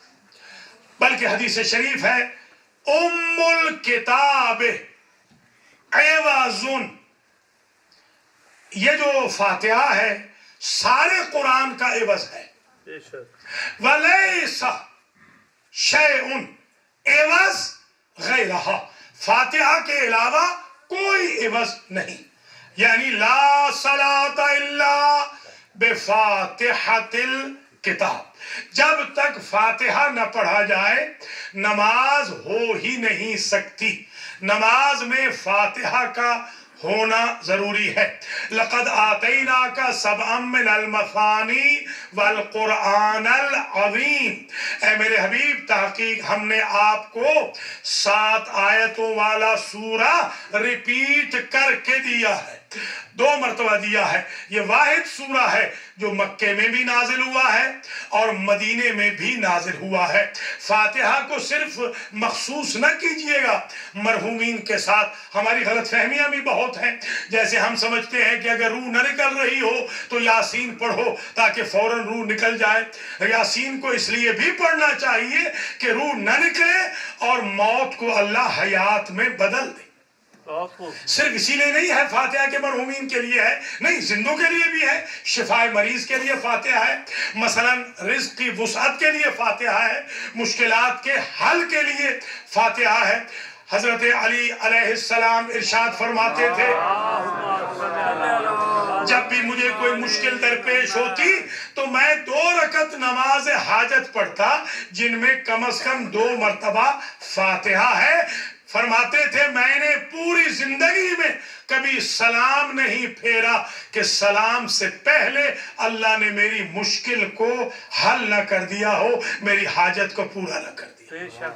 Speaker 1: بلکہ حدیث شریف ہے ام الکتاب عوض، یہ جو فاتحہ ہے سارے قرآن کا عوض ہے. وَلَيْسَ شَيْءٌ عوض غیرہا، فاتحہ کے علاوہ کوئی عوض نہیں. یعنی لا صلاۃ الا بفاتحۃ الکتاب، جب تک فاتحہ نہ پڑھا جائے نماز ہو ہی نہیں سکتی. نماز میں فاتحہ کا ہونا ضروری ہے. لقد آتیناک سبعا من المثانی والقرآن العظیم، اے میرے حبیب تحقیق ہم نے آپ کو 7 آیتوں والا سورہ ریپیٹ کر کے دیا ہے، 2 مرتبہ دیا ہے. یہ واحد سورہ ہے جو مکے میں بھی نازل ہوا ہے اور مدینے میں بھی نازل ہوا ہے. فاتحہ کو صرف مخصوص نہ کیجئے گا مرحومین کے ساتھ. ہماری غلط فہمیاں بھی بہت ہیں. جیسے ہم سمجھتے ہیں کہ اگر روح نہ نکل رہی ہو تو یاسین پڑھو تاکہ فوراً روح نکل جائے. یاسین کو اس لیے بھی پڑھنا چاہیے کہ روح نہ نکلے اور موت کو اللہ حیات میں بدل دے. صرف اسی لیے نہیں ہے فاتحہ کے مرحومین کے لیے ہے، نہیں، زندوں کے لیے بھی ہے. شفاء مریض کے لیے فاتحہ ہے، مثلا رزق کی وسعت کے لیے فاتحہ ہے، مشکلات کے حل کے لیے فاتحہ ہے. حضرت علی علیہ السلام ارشاد فرماتے تھے جب بھی مجھے کوئی مشکل درپیش ہوتی تو میں 2 رکعت نماز حاجت پڑھتا جن میں کم از کم 2 مرتبہ فاتحہ ہے. فرماتے تھے میں نے پوری زندگی میں کبھی سلام نہیں پھیرا کہ سلام سے پہلے اللہ نے میری مشکل کو حل نہ کر دیا ہو، میری حاجت کو پورا نہ کر دیا.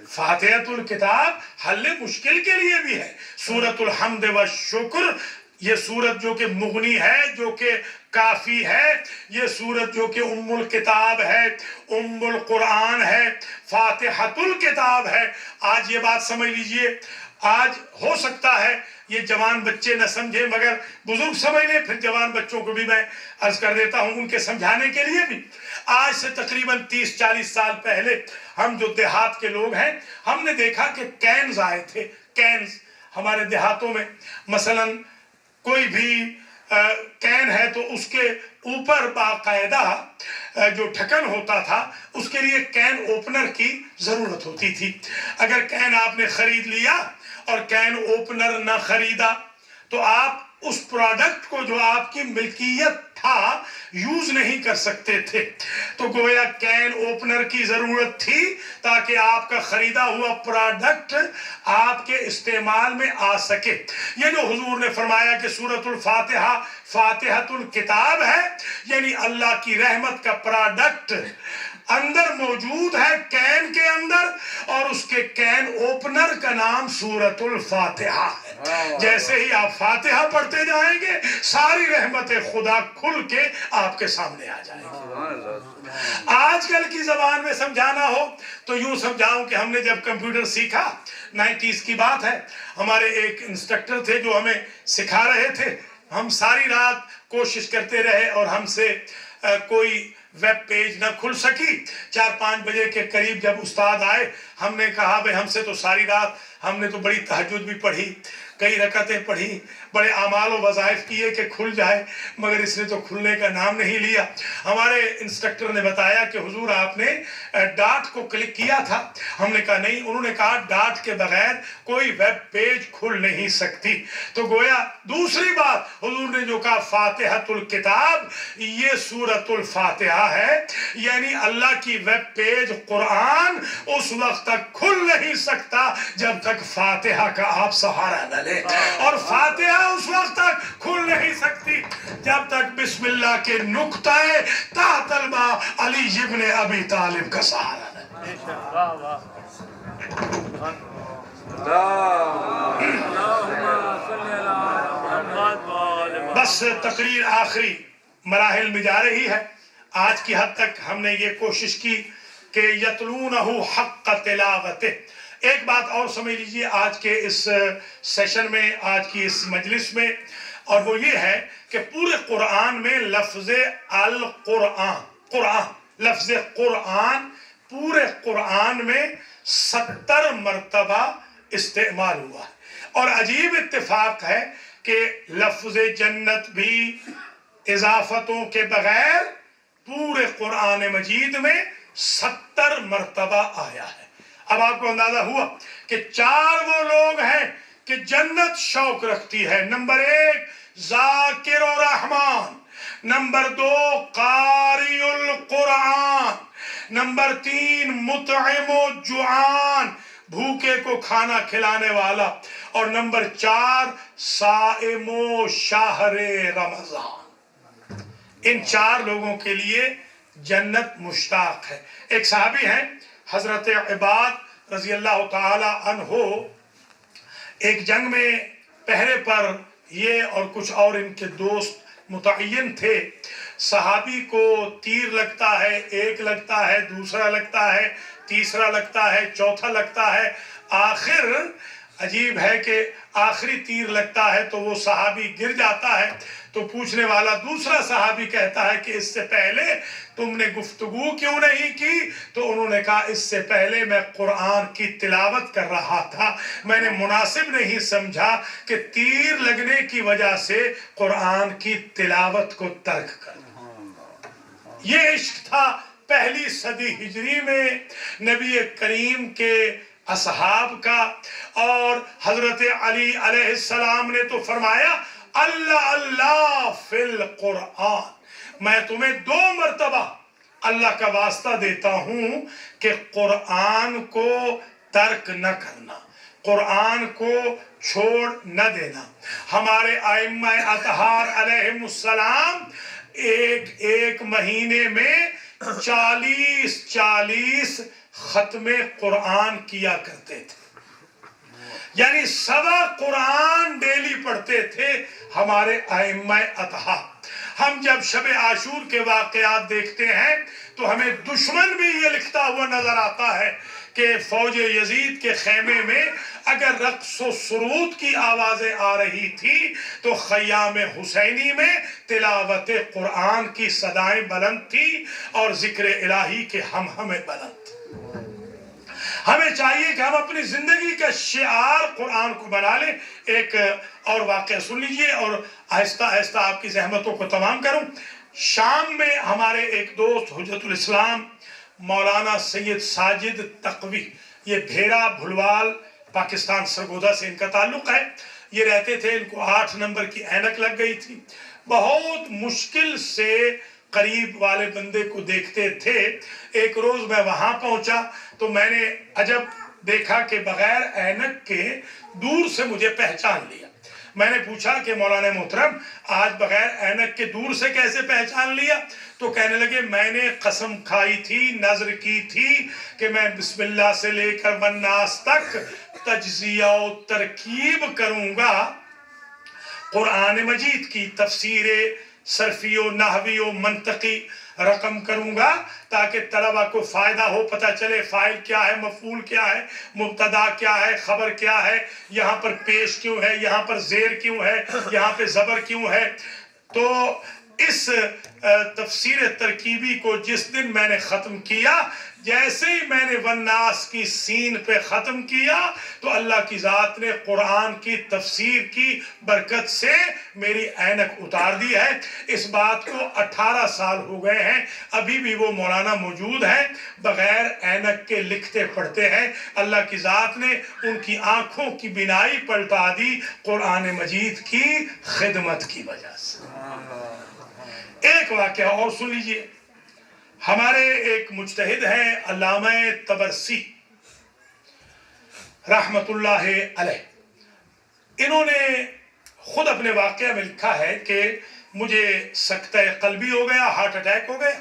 Speaker 1: فاتحۃ الکتاب حل مشکل کے لیے بھی ہے. سورۃ الحمد والشکر، یہ سورت جو کہ مغنی ہے، جو کہ کافی ہے، یہ سورت جو کہ ام الکتاب ہے، ام القرآن ہے، فاتحۃ الکتاب ہے. آج یہ بات سمجھ لیجئے، آج ہو سکتا ہے یہ جوان بچے نہ سمجھے مگر بزرگ سمجھ لیں، پھر جوان بچوں کو بھی میں عرض کر دیتا ہوں ان کے سمجھانے کے لیے بھی. آج سے تقریباً 30-40 سال پہلے ہم جو دیہات کے لوگ ہیں ہم نے دیکھا کہ کینز آئے تھے. کینز ہمارے دیہاتوں میں مثلاً کوئی بھی کین ہے تو اس کے اوپر باقاعدہ جو ڈھکن ہوتا تھا اس کے لیے کین اوپنر کی ضرورت ہوتی تھی. اگر کین آپ نے خرید لیا اور کین اوپنر نہ خریدا تو آپ اس پروڈکٹ کو جو آپ کی ملکیت تھا یوز نہیں کر سکتے تھے. تو گویا کین اوپنر کی ضرورت تھی تاکہ آپ کا خریدا ہوا پروڈکٹ آپ کے استعمال میں آ سکے. یہ جو حضور نے فرمایا کہ سورۃ الفاتحہ فاتحۃ الکتاب ہے، یعنی اللہ کی رحمت کا پروڈکٹ اندر موجود ہے کین کے اندر، اور اس کے کین اوپنر کا نام سورۃ الفاتحہ ہے. جیسے ہی آپ فاتحہ پڑھتے جائیں گے ساری رحمت خدا کھل کے آپ کے سامنے آ جائے گی. آج کل کی زبان میں سمجھانا ہو تو یوں سمجھاؤں کہ ہم نے جب کمپیوٹر سیکھا، 90s کی بات ہے، ہمارے ایک انسٹرکٹر تھے جو ہمیں سکھا رہے تھے ہم ساری رات کوشش کرتے رہے اور ہم سے کوئی ویب پیج نہ کھل سکی. 4-5 بجے کے قریب جب استاد آئے, ہم نے کہا بھئی ہم سے تو ساری رات, ہم نے تو بڑی تہجد بھی پڑھی, کئی رکعتیں پڑھی, بڑے اعمال و وظائف کیے کہ کھل جائے, مگر اس نے تو کھلنے کا نام نہیں لیا. ہمارے انسٹرکٹر نے بتایا کہ حضور آپ نے ڈاٹ کو کلک کیا تھا. ہم نے کہا نہیں. انہوں نے کہا ڈاٹ کے بغیر کوئی ویب پیج کھل نہیں سکتی. تو گویا دوسری بات حضور نے جو کہا فاتحۃ الکتاب, یہ سورۃ الفاتحہ ہے. یعنی اللہ کی ویب پیج قرآن اس وقت تک کھل نہیں سکتا جب تک فاتحہ کا آپ سہارا نہ لے, اور فاتحہ اس وقت تک کھل نہیں سکتی جب تک بسم اللہ کے نقطہ تحت الماء علی ابن ابی طالب کا سہارا نہ لے. بس تقریر آخری مراحل میں جا رہی ہے. آج کی حد تک ہم نے یہ کوشش کی کہ یتلونہ حق تلاوتہ. ایک بات اور سمجھ لیجئے آج کے اس سیشن میں, آج کی اس مجلس میں, اور وہ یہ ہے کہ پورے قرآن میں لفظ لفظ قرآن پورے قرآن میں 70 مرتبہ استعمال ہوا ہے. اور عجیب اتفاق ہے کہ لفظ جنت بھی اضافتوں کے بغیر پورے قرآن مجید میں 70 مرتبہ آیا ہے. اب آپ کو اندازہ ہوا کہ 4 وہ لوگ ہیں کہ جنت شوق رکھتی ہے. نمبر 1 ذاکر الرحمن, نمبر 2 قاری القرآن, نمبر 3 مطعم و جوعان, بھوکے کو کھانا کھلانے والا, اور نمبر 4 صائم و شہر رمضان. ان 4 لوگوں کے لیے جنت مشتاق ہے. ایک صحابی ہیں حضرت عباد رضی اللہ تعالی عنہ, ایک جنگ میں پہرے پر یہ اور کچھ اور ان کے دوست متعین تھے. صحابی کو تیر لگتا ہے, ایک لگتا ہے, دوسرا لگتا ہے, تیسرا لگتا ہے, چوتھا لگتا ہے. آخر عجیب ہے کہ آخری تیر لگتا ہے تو وہ صحابی گر جاتا ہے. تو پوچھنے والا دوسرا صحابی کہتا ہے کہ اس سے پہلے تم نے گفتگو کیوں نہیں کی؟ تو انہوں نے کہا اس سے پہلے میں قرآن کی تلاوت کر رہا تھا, میں نے مناسب نہیں سمجھا کہ تیر لگنے کی وجہ سے قرآن کی تلاوت کو ترک کر. یہ عشق تھا پہلی صدی ہجری میں نبی کریم کے اصحاب کا. اور حضرت علی علیہ السلام نے تو فرمایا اللہ اللہ فی القرآن, میں تمہیں 2 مرتبہ اللہ کا واسطہ دیتا ہوں کہ قرآن کو ترک نہ کرنا, قرآن کو چھوڑ نہ دینا. ہمارے ائمہ اطہار علیہم السلام ایک مہینے میں 40 ختم قرآن کیا کرتے تھے. یعنی سوا قرآن ڈیلی پڑھتے تھے ہمارے ائمہ اطہار. ہم جب شب عاشور کے واقعات دیکھتے ہیں تو ہمیں دشمن بھی یہ لکھتا ہوا نظر آتا ہے کہ فوج یزید کے خیمے میں اگر رقص و سرود کی آوازیں آ رہی تھی تو خیام حسینی میں تلاوت قرآن کی صدائیں بلند تھی اور ذکر الہی کے ہمیں بلند. ہمیں چاہیے کہ ہم اپنی زندگی کا شعار قرآن کو بنا لیں. ایک اور واقعہ سن لیجئے اور آہستہ آہستہ آپ کی زحمتوں کو تمام کروں. شام میں ہمارے ایک دوست حجت الاسلام مولانا سید ساجد تقوی, یہ بھیڑا بھلوال پاکستان سرگودا سے ان کا تعلق ہے. یہ رہتے تھے, ان کو 8 نمبر کی اینک لگ گئی تھی. بہت مشکل سے قریب والے بندے کو دیکھتے تھے. ایک روز میں وہاں پہنچا تو میں نے عجب دیکھا کہ بغیر اینک کے دور سے مجھے پہچان لیا. میں نے پوچھا کہ مولانا محترم آج بغیر اینک کے دور سے کیسے پہچان لیا؟ تو کہنے لگے میں نے قسم کھائی تھی, نذر کی تھی کہ میں بسم اللہ سے لے کر والناس تک تجزیہ و ترکیب کروں گا قرآن مجید کی, تفسیر صرفی و نحوی و منطقی رقم کروں گا تاکہ طلبہ کو فائدہ ہو، پتہ چلے فاعل کیا ہے، مفعول کیا ہے، مبتدا کیا ہے، خبر کیا ہے، یہاں پر پیش کیوں ہے، یہاں پر زیر کیوں ہے، یہاں پہ زبر کیوں ہے۔ تو اس تفسیر ترکیبی کو جس دن میں نے ختم کیا، جیسے ہی میں نے والناس کی سین پہ ختم کیا تو اللہ کی ذات نے قرآن کی تفسیر کی برکت سے میری اینک اتار دی ہے۔ اس بات کو 18 سال ہو گئے ہیں، ابھی بھی وہ مولانا موجود ہیں، بغیر اینک کے لکھتے پڑھتے ہیں۔ اللہ کی ذات نے ان کی آنکھوں کی بینائی پلٹا دی قرآن مجید کی خدمت کی وجہ سے۔ ایک واقعہ اور سن لیجئے۔ ہمارے ایک مجتہد ہیں علامہ طبرسی رحمت اللہ علیہ، انہوں نے خود اپنے واقعہ میں لکھا ہے کہ مجھے سکتہ قلبی ہو گیا، ہارٹ اٹیک ہو گیا،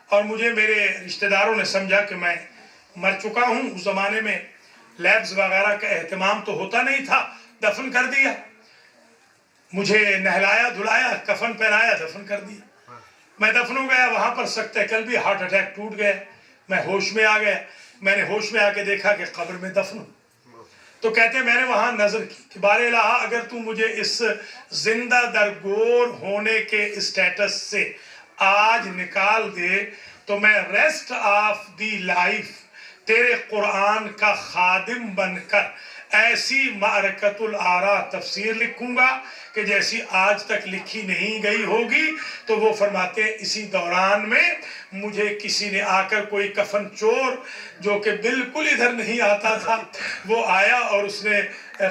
Speaker 1: اور مجھے میرے رشتہ داروں نے سمجھا کہ میں مر چکا ہوں۔ اس زمانے میں لیبز وغیرہ کا اہتمام تو ہوتا نہیں تھا، دفن کر دیا، مجھے نہلایا دھلایا، کفن پہنایا، دفن کر دیا۔ میں دفن ہو گیا، وہاں پر سکتہ قلبی، ہارٹ اٹیک ٹوٹ گیا، میں ہوش میں آ گیا۔ میں نے ہوش میں آ کے دیکھا کہ قبر میں دفن ہوں۔ تو کہتے ہیں میں نے وہاں نظر کی کہ بار الہ اگر تو مجھے اس زندہ درگور ہونے کے اسٹیٹس سے آج نکال دے تو میں ریسٹ آف دی لائف تیرے قرآن کا خادم بن کر ایسی معرکۃ الآراء تفسیر لکھوں گا کہ جیسی آج تک لکھی نہیں گئی ہوگی۔ تو وہ فرماتے ہیں اسی دوران میں مجھے کسی نے آ کر، کوئی کفن چور جو کہ بالکل ادھر نہیں آتا تھا، وہ آیا اور اس نے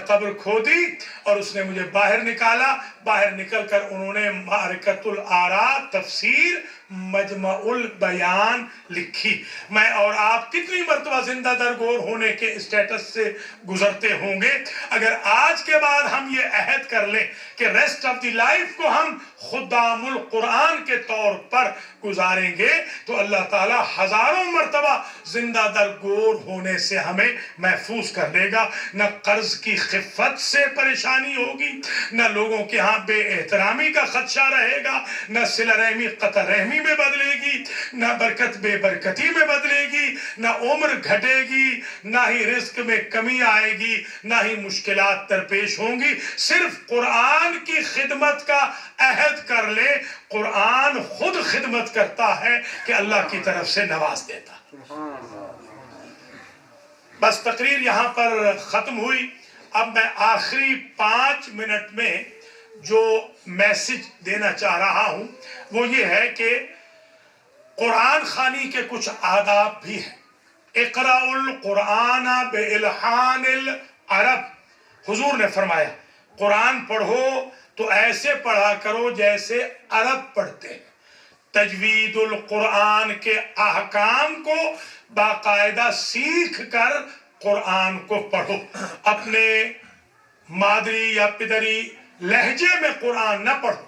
Speaker 1: قبر کھودی اور اس نے مجھے باہر نکالا۔ باہر نکل کر انہوں نے معرکۃ الآراء تفسیر مجمع البیان لکھی۔ میں اور آپ کتنی مرتبہ زندہ درگور ہونے کے اسٹیٹس سے گزرتے ہوں گے۔ اگر آج کے بعد ہم یہ عہد کر لیں کہ ریسٹ آف دی لائف کو ہم خدام القرآن کے طور پر گزاریں گے تو اللہ تعالیٰ ہزاروں مرتبہ زندہ درگور ہونے سے ہمیں محفوظ کر دے گا۔ نہ قرض کی خفت سے پریشانی ہوگی، نہ لوگوں کے ہاں بے احترامی کا خدشہ رہے گا، نہ صلہ رحمی قطع رحمی میں بدلے گی، نہ برکت بے برکتی میں بدلے گی، نہ عمر گھٹے گی، نہ ہی رزق میں کمی آئے گی، نہ ہی مشکلات درپیش ہوں گی۔ صرف قرآن کی خدمت کا عہد کر لے، قرآن خود خدمت کرتا ہے کہ اللہ کی طرف سے نواز دیتا۔ بس تقریر یہاں پر ختم ہوئی۔ اب میں آخری 5 منٹ میں جو میسج دینا چاہ رہا ہوں وہ یہ ہے کہ قرآن خوانی کے کچھ آداب بھی ہیں۔ اقرأ القرآن بإلحان العرب، حضور نے فرمایا قرآن پڑھو تو ایسے پڑھا کرو جیسے عرب پڑھتے ہیں۔ تجوید القرآن کے احکام کو باقاعدہ سیکھ کر قرآن کو پڑھو۔ اپنے مادری یا پدری لہجے میں قرآن نہ پڑھو،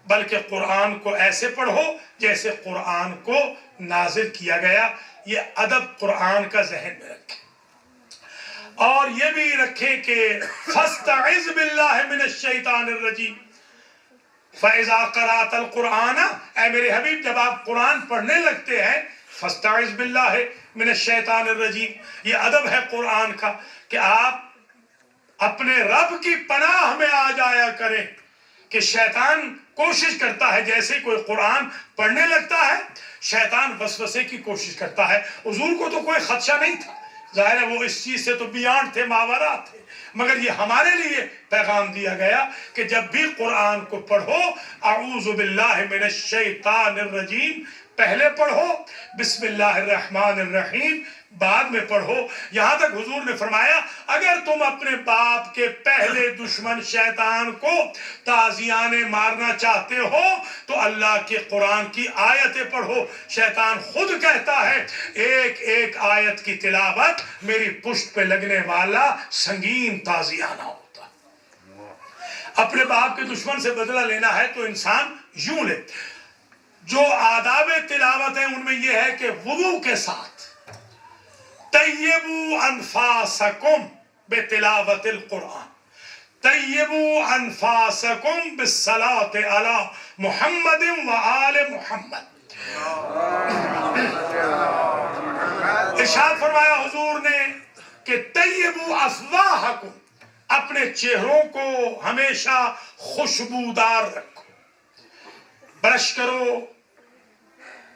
Speaker 1: بلکہ قرآن کو ایسے پڑھو جیسے قرآن کو نازل کیا گیا۔ یہ ادب قرآن کا ذہن میں رکھیں، اور یہ بھی رکھیں کہ فاستعذ باللہ من الشیطان الرجیم فَإِذَا قَرَأْتَ الْقُرْآنَ، اے میرے حبیب جب آپ قرآن پڑھنے لگتے ہیں فاستعذ باللہ من الشیطان الرجیم، یہ ادب ہے قرآن کا کہ آپ اپنے رب کی پناہ میں آ جایا کریں۔ کہ شیطان کوشش کرتا ہے، جیسے کوئی قرآن پڑھنے لگتا ہے شیطان وسوسے کی کوشش کرتا ہے۔ حضور کو تو کوئی خدشہ نہیں تھا، ظاہر ہے وہ اس چیز سے تو بیانڈ تھے، ماورا تھے، مگر یہ ہمارے لیے پیغام دیا گیا کہ جب بھی قرآن کو پڑھو اعوذ باللہ من الشیطان الرجیم پہلے پڑھو، بسم اللہ الرحمن الرحیم بعد میں پڑھو۔ یہاں تک حضور نے فرمایا اگر تم اپنے باپ کے پہلے دشمن شیطان کو تازیانے مارنا چاہتے ہو تو اللہ کے قرآن کی آیتیں پڑھو۔ شیطان خود کہتا ہے ایک ایک آیت کی تلاوت میری پشت پہ لگنے والا سنگین تازیانہ ہوتا۔ اپنے باپ کے دشمن سے بدلہ لینا ہے تو انسان یوں لے۔ جو آداب تلاوت ہیں ان میں یہ ہے کہ وضو کے ساتھ طیبوا انفاسکم بتلاوت القرآن، طیبوا انفاسکم بالصلاۃ علی محمد و آل محمد، ارشاد فرمایا حضور نے کہ طیبوا افواہکم، اپنے چہروں کو ہمیشہ خوشبودار رکھو، برش کرو،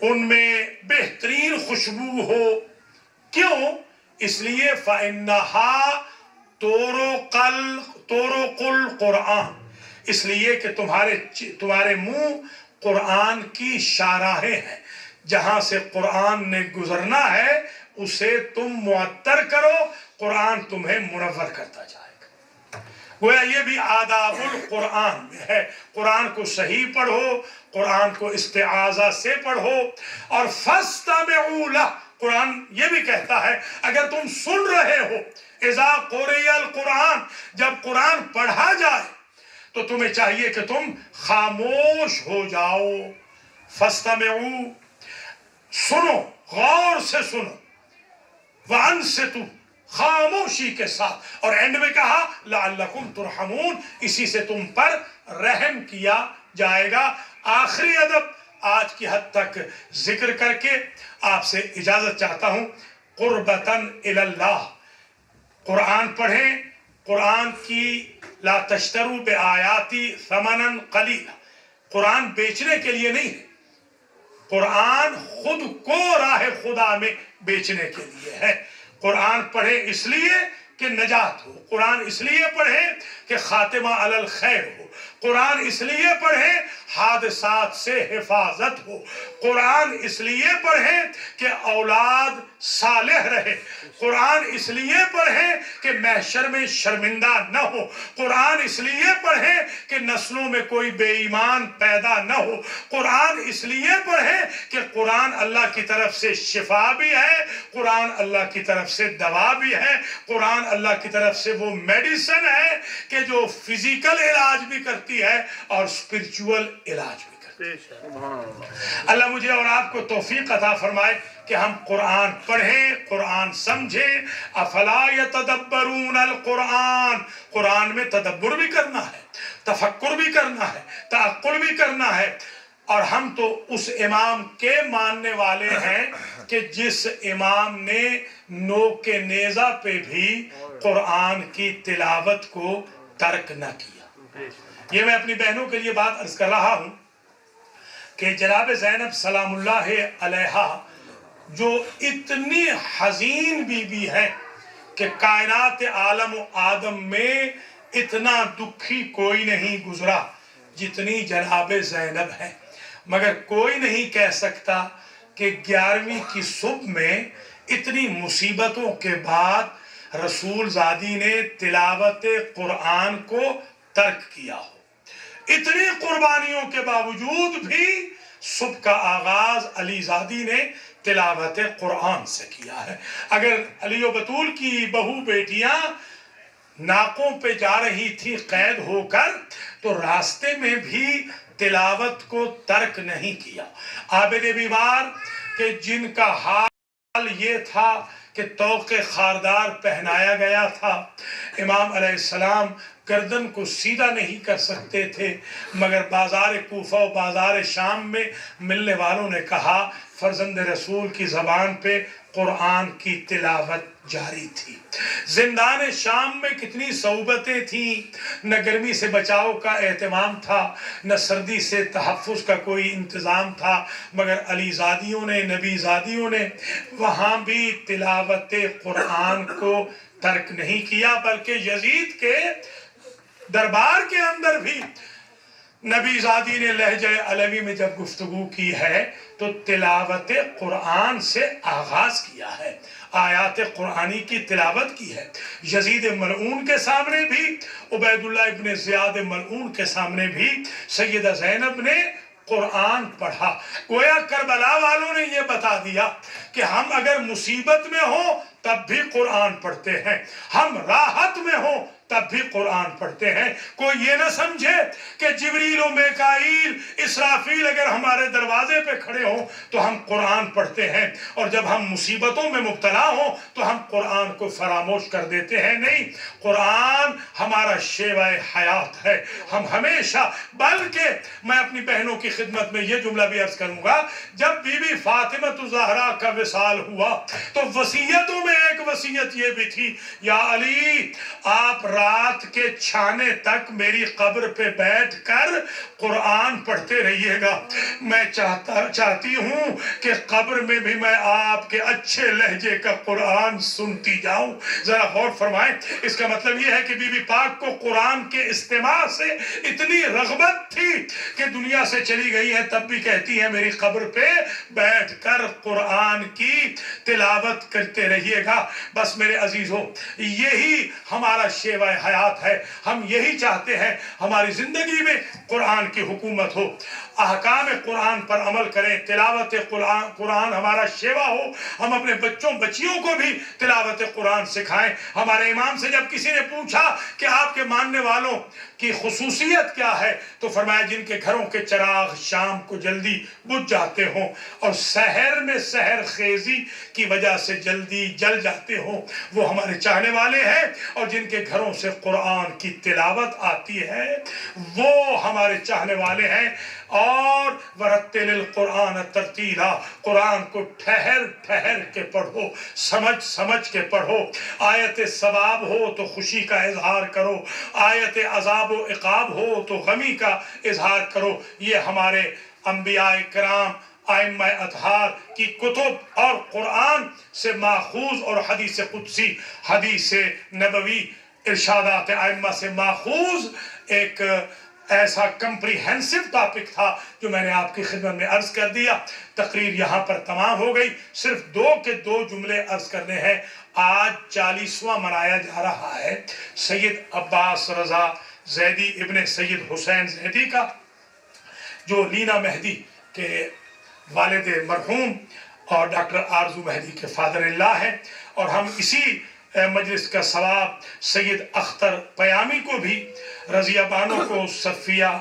Speaker 1: ان میں بہترین خوشبو ہو۔ کیوں؟ اس لیے فَإِنَّهَا تُورِقُ الْقُرْآنَ، اس لیے کہ تمہارے منہ قرآن کی شاہراہیں ہیں، جہاں سے قرآن نے گزرنا ہے اسے تم معطر کرو، قرآن تمہیں منور کرتا جائے گا۔ گویا یہ بھی آداب القرآن میں ہے، قرآن کو صحیح پڑھو، قرآن کو استعاذہ سے پڑھو، اور فَاسْتَمِعُوا لَهُ، قرآن یہ بھی کہتا ہے اگر تم سن رہے ہو، اذا قُرِئَ القرآن، جب قرآن پڑھا جائے تو تمہیں چاہیے کہ تم خاموش ہو جاؤ۔ فَاسْتَمِعُوا، سنو، غور سے سنو، وَأَنصِتُوا، خاموشی کے ساتھ، اور اینڈ میں کہا لَعَلَّكُمْ تُرْحَمُونَ، اسی سے تم پر رحم کیا جائے گا۔ آخری ادب آج کی حد تک ذکر کر کے آپ سے اجازت چاہتا ہوں۔ قربتاً الی اللہ، قرآن پڑھیں، قرآن کی لا تشتروا بآیاتی ثمنا قلیلا، قرآن بیچنے کے لیے نہیں ہے، قرآن خود کو راہ خدا میں بیچنے کے لیے ہے۔ قرآن پڑھیں اس لیے کہ نجات ہو، قرآن اس لیے پڑھیں کہ خاتمہ علی الخیر ہو، قرآن اس لیے پڑھیں حادثات سے حفاظت ہو، قرآن اس لیے پڑھیں کہ اولاد صالح رہے، قرآن اس لیے پڑھیں کہ محشر میں شرمندہ نہ ہو، قرآن اس لیے پڑھیں کہ نسلوں میں کوئی بے ایمان پیدا نہ ہو، قرآن اس لیے پڑھیں کہ قرآن اللہ کی طرف سے شفا بھی ہے، قرآن اللہ کی طرف سے دوا بھی ہے، قرآن اللہ کی طرف سے وہ میڈیسن ہے کہ جو فزیکل علاج بھی کرتی ہے اور اسپرچول علاج بھی کرتی ہے۔ اللہ مجھے اور آپ کو توفیق عطا فرمائے کہ ہم قرآن پڑھیں، قرآن سمجھیں۔ افلا یتدبرون القرآن، قرآن میں تدبر بھی کرنا ہے، تفکر بھی کرنا ہے، تعقل بھی کرنا ہے۔ اور ہم تو اس امام کے ماننے والے ہیں کہ جس امام نے نوک نیزہ پہ بھی قرآن کی تلاوت کو ترک نہ کیا۔ یہ میں اپنی بہنوں کے لیے بات عرض کر رہا ہوں کہ جناب زینب سلام اللہ علیہا جو اتنی حزین بی بی ہے کہ کائنات عالم و آدم میں اتنا دکھی کوئی نہیں گزرا جتنی جناب زینب ہے، مگر کوئی نہیں کہہ سکتا کہ 11ویں کی صبح میں اتنی مصیبتوں کے بعد رسول زادی نے تلاوت قرآن کو ترک کیا ہو۔ اتنی قربانیوں کے باوجود بھی صبح کا آغاز علی زادی نے تلاوت قرآن سے کیا ہے۔ اگر علی و بطول کی بہو بیٹیاں ناقوں پہ جا رہی تھی قید ہو کر تو راستے میں بھی تلاوت کو ترک نہیں کیا۔ عابد بیمار کہ جن کا حال یہ تھا کہ طوق خاردار پہنایا گیا تھا، امام علیہ السلام گردن کو سیدھا نہیں کر سکتے تھے، مگر بازار کوفہ و بازار شام میں ملنے والوں نے کہا فرزند رسول کی زبان پہ قرآن کی تلاوت جاری تھی۔ زندان شام میں کتنی صعوبتیں تھیں، نہ گرمی سے بچاؤ کا اہتمام تھا، نہ سردی سے تحفظ کا کوئی انتظام تھا، مگر علی زادیوں نے، نبی زادیوں نے وہاں بھی تلاوت قرآن کو ترک نہیں کیا، بلکہ یزید کے دربار کے اندر بھی نبی زادی نے لہجہ علوی میں جب گفتگو کی ہے تو تلاوت قرآن سے آغاز کیا ہے، آیات قرآنی کی تلاوت کی ہے۔ یزید ملعون کے سامنے بھی، عبید اللہ ابن زیاد ملعون کے سامنے بھی سیدہ زینب نے قرآن پڑھا۔ گویا کربلا والوں نے یہ بتا دیا کہ ہم اگر مصیبت میں ہوں تب بھی قرآن پڑھتے ہیں، ہم راحت میں ہوں تب بھی قرآن پڑھتے ہیں۔ کوئی یہ نہ سمجھے کہ جبریل و میکائیل اسرافیل اگر ہمارے دروازے پہ کھڑے ہوں تو ہم قرآن پڑھتے ہیں، اور جب ہم مصیبتوں میں مبتلا ہوں تو ہم قرآن کو فراموش کر دیتے ہیں۔ نہیں، قرآن ہمارا شیوہ حیات ہے۔ ہم ہمیشہ، بلکہ میں اپنی بہنوں کی خدمت میں یہ جملہ بھی عرض کروں گا، جب بی بی فاطمہ الزہرا کا وصال ہوا تو وصیتوں میں ایک وصیت یہ بھی تھی، یا علی آپ رات کے چھانے تک میری قبر پہ بیٹھ کر قرآن پڑھتے رہیے گا۔ میں چاہتی ہوں کہ قبر میں بھی میں آپ کے اچھے لہجے کا قرآن سنتی جاؤں۔ ذرا غور فرمائیں، اس کا مطلب یہ ہے کہ بی بی پاک کو قرآن کے استماع سے اتنی رغبت تھی کہ دنیا سے چلی گئی ہے تب بھی کہتی ہے میری قبر پہ بیٹھ کر قرآن کی تلاوت کرتے رہیے گا۔ بس میرے عزیزو، یہی ہمارا شیوہ حیات ہے۔ ہم یہی چاہتے ہیں ہماری زندگی میں قرآن کی حکومت ہو، احکام قرآن پر عمل کریں، تلاوت قرآن ہمارا شیوہ ہو۔ ہم اپنے بچوں بچیوں کو بھی تلاوت قرآن سکھائیں۔ ہمارے امام سے جب کسی نے پوچھا کہ آپ کے ماننے والوں کی خصوصیت کیا ہے تو فرمایا جن کے گھروں کے چراغ شام کو جلدی بجھ جاتے ہوں اور سحر میں سحر خیزی کی وجہ سے جلدی جل جاتے ہوں، وہ ہمارے چاہنے والے ہیں، اور جن کے گھروں سے قرآن کی تلاوت آتی ہے وہ ہمارے چاہنے والے ہیں۔ اور وَرَتِّلِ الْقُرْآنَ تَرْتِيلًا، قرآن کو ٹھہر ٹھہر کے پڑھو، سمجھ سمجھ کے پڑھو۔ آیت ثواب ہو تو خوشی کا اظہار کرو، آیت عذاب و عقاب ہو تو غمی کا اظہار کرو۔ یہ ہمارے انبیاء کرام، ائمہ اطہار کی کتب اور قرآن سے ماخوذ اور حدیث قدسی، حدیث نبوی، ارشادات ائمہ سے ماخوذ ایک ایسا کمپریہنسو ٹاپک تھا جو میں نے آپ کی خدمت میں عرض کر دیا۔ تقریر یہاں پر تمام ہو گئی، صرف دو جملے عرض کرنے ہیں۔ آج 40واں منایا جا رہا ہے سید عباس رضا زیدی ابن سید حسین زیدی کا، جو لینا مہدی کے والد مرحوم اور ڈاکٹر آرزو مہدی کے فادر اللہ ہیں، اور ہم اسی مجلس کا ثواب سید اختر پیامی کو بھی، رضیہ بانو کو، صفیہ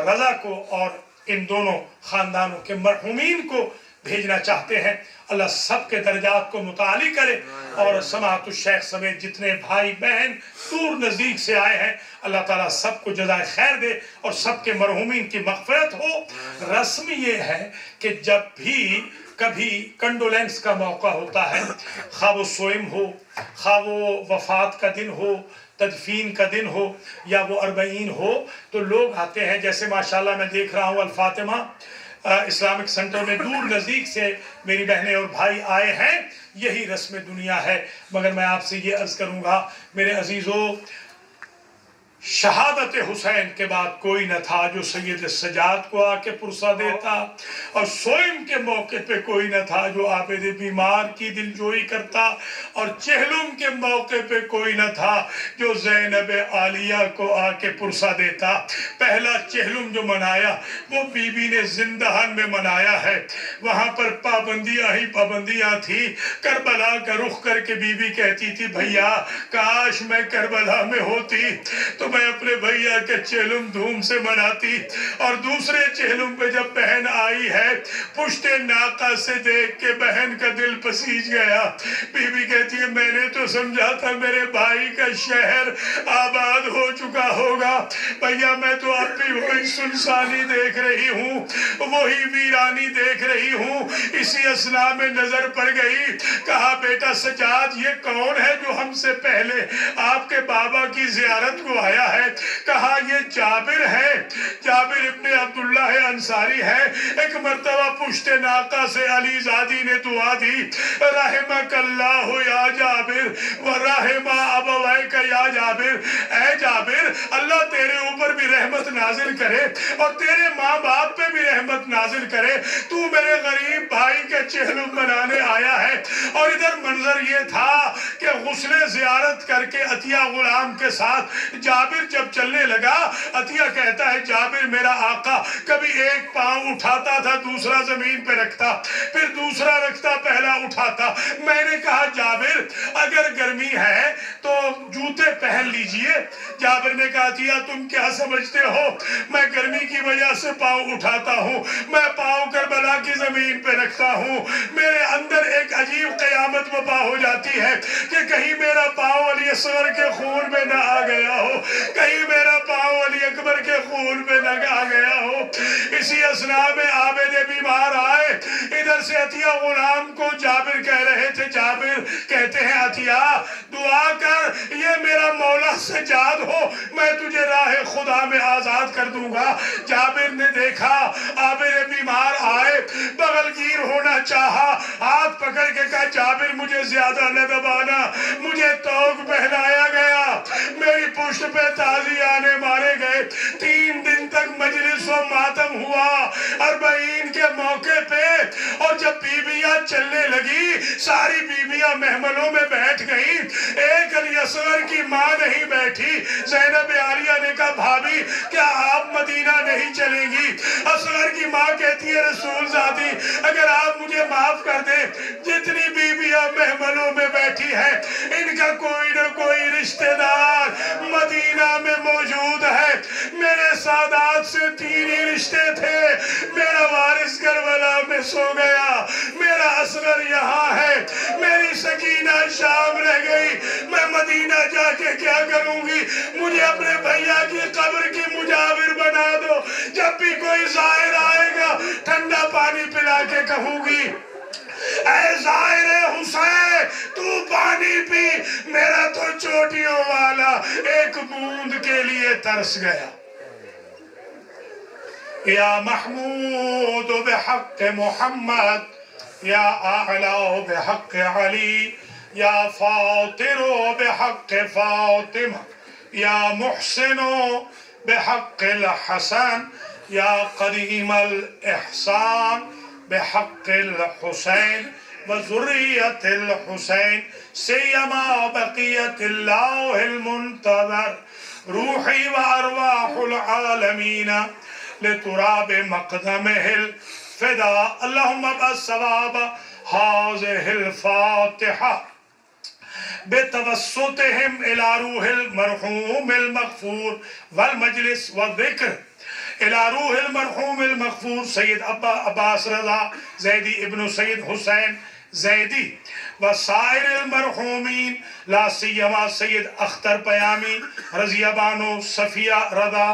Speaker 1: رضا کو، اور ان دونوں خاندانوں کے مرحومین کو بھیجنا چاہتے ہیں۔ اللہ سب کے درجات کو متعالی کرے، اور سماحت الشیخ سمیت جتنے بھائی بہن دور نزدیک سے آئے ہیں اللہ تعالیٰ سب کو جزائے خیر دے اور سب کے مرحومین کی مغفرت ہو۔ رسم یہ ہے کہ جب بھی کبھی کنڈولینس کا موقع ہوتا ہے، خواہ وہ سوئم ہو، خواہ وہ وفات کا دن ہو، تدفین کا دن ہو، یا وہ اربعین ہو، تو لوگ آتے ہیں۔ جیسے ماشاءاللہ میں دیکھ رہا ہوں الفاطمہ اسلامک سنٹر میں دور نزدیک سے میری بہنیں اور بھائی آئے ہیں۔ یہی رسم دنیا ہے، مگر میں آپ سے یہ عرض کروں گا میرے عزیزو، شہادت حسین کے بعد کوئی نہ تھا جو سید سجاد کو آ کے پرسہ دیتا، اور سوئم کے موقع پہ کوئی نہ تھا جو عابد بیمار کی دلجوئی کرتا، اور چہلم کے موقع پہ کوئی نہ تھا جو زینب عالیہ کو آ کے پرسہ دیتا۔ پہلا چہلم جو منایا وہ بی بی نے زندہان میں منایا ہے، وہاں پر پابندیاں ہی پابندیاں تھی۔ کربلا کا رخ کر کے بی بی کہتی تھی بھیا کاش میں کربلا میں ہوتی تو میں اپنے بھیا کے چہلم دھوم سے مناتی۔ اور دوسرے چہلم پہ جب بہن آئی ہے، پشت ناقہ سے دیکھ کے بہن کا دل پسیج گیا۔ بی بی کہتی ہے میں نے تو سمجھا تھا میرے بھائی کا شہر آباد ہو چکا ہوگا، بھیا میں تو اب بھی وہی سنسانی دیکھ رہی ہوں، وہی ویرانی دیکھ رہی ہوں۔ اسی اثناء میں نظر پڑ گئی، کہا بیٹا سجاد یہ کون ہے جو ہم سے پہلے آپ کے بابا کی زیارت کو آیا ہے؟ کہا یہ جابر ہے، جابر ابن عبداللہ انصاری ہے۔ ایک مرتبہ پشت ناقہ سے علی زادی نے دعا دی، رحمک اللہ یا جابر ورحم ابویک یا جابر، اے جابر اللہ تیرے اوپر بھی رحمت نازل کرے اور تیرے ماں باپ پہ بھی رحمت نازل کرے، تو میرے غریب بھائی کے چہلم منانے آیا ہے۔ اور ادھر منظر یہ تھا کہ غسل زیارت کر کے عطیہ غلام کے ساتھ جابر جب چلنے لگا، عطیہ کہتا ہے جابر میرا آقا کبھی ایک پاؤں اٹھاتا تھا دوسرا زمین پہ رکھتا پھر دوسرا رکھتا پہلا اٹھاتا. میں نے کہا جابر اگر گرمی ہے تو جوتے پہن لیجئے. جابر نے کہا عطیہ تم کیا سمجھتے ہو میں گرمی کی وجہ سے پاؤں اٹھاتا ہوں, میں پاؤں کربلا کی زمین پہ رکھتا ہوں. میرے اندر ایک عجیب قیامت وبا ہو جاتی ہے کہ کہیں میرا پاؤں علی اصغر کے خون میں نہ آ گیا ہو, کہیں میرا پاؤں علی اکبر کے خون میں نہ آ گیا ہو. اسی اثناء میں عابد بیمار آئے. ادھر سے عطیہ غلام کو جابر کہہ رہے تھے, جابر کہتے ہیں عطیہ دعا کر یہ میرا مولا سجاد ہو میں تجھے راہ خدا میں آزاد کر دوں گا. جابر نے دیکھا عابد بیمار آئے, بغل گیر ہونا چاہا, ہاتھ پکڑ کے کہا جابر مجھے زیادہ نہ دبانا, مجھے توق پہنایا گیا, میری پشت پہ تازیانے مارے گئے. 3 دن تک مجلس و ماتم ہوا 40 کے موقع پہ, اور جب بیویاں چلنے لگی ساری بیویاں محملوں میں بیٹھ گئیں, ایک علی اصغر کی ماں نہیں بیٹھی. زینب عالیہ نے کہا بھابی کیا آپ مدینہ نہیں چلیں گی؟ اصغر کی ماں کہتی ہے رسول زادی اگر آپ مجھے معاف کر دیں, جتنی بیویاں محملوں میں بیٹھی ہیں ان کا کوئی نہ کوئی رشتہ دار مدینہ میں موجود ہے. میرے سادات سے 3 ہی رشتے تھے, میرا وارث کربلا میں سو گیا, میرا اصغر یہاں ہے, میری سکینہ شام رہ گئی, میں مدینہ جا کے کیا کروں گی؟ مجھے اپنے بھیا کی قبر کی مجاور بنا دو, جب بھی کوئی زائر آئے گا ٹھنڈا پانی پلا کے کہوں گی اے زائر حسین تو پانی پی, میرا تو چوٹیوں والا ایک بوند کے لیے ترس گیا. یا محمود بحق محمد یا اعلی بحق علی یا فاطر بحق فاطمہ یا محسن بحق الحسن یا قدیم الاحسان بحق الحسین وذریت الحسین سیما بقیت اللہ المنتظر روحی وارواح العالمین لتراب مقدمه الفدا. اللهم ابعث ثواب هذه الفاتحة بتوسطهم إلى روح المرحوم المغفور والمجلس والذكر إلى روح المرحوم المغفور سيد عباس رضا زيدي ابن سيد حسين زيدي وسائر المرحومين لا سيما سيد اختر پیامی رضی بانو صفیہ رضا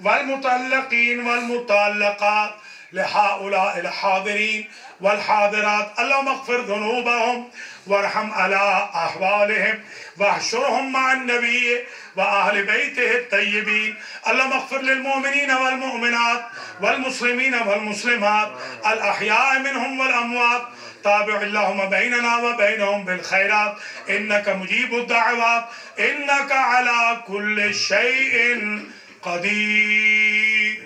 Speaker 1: والمتعلقين والمتعلقات لهؤلاء الحاضرين والحاضرات. اللهم اغفر ذنوبهم وارحم على أحوالهم واحشرهم مع النبي وأهل بيته الطيبين. اللهم اغفر للمؤمنين والمؤمنات والمسلمين والمسلمات الأحياء منهم والأموات. تابع اللهم بيننا وبينهم بالخيرات إنك مجيب الدعوات إنك على كل شيء قدير.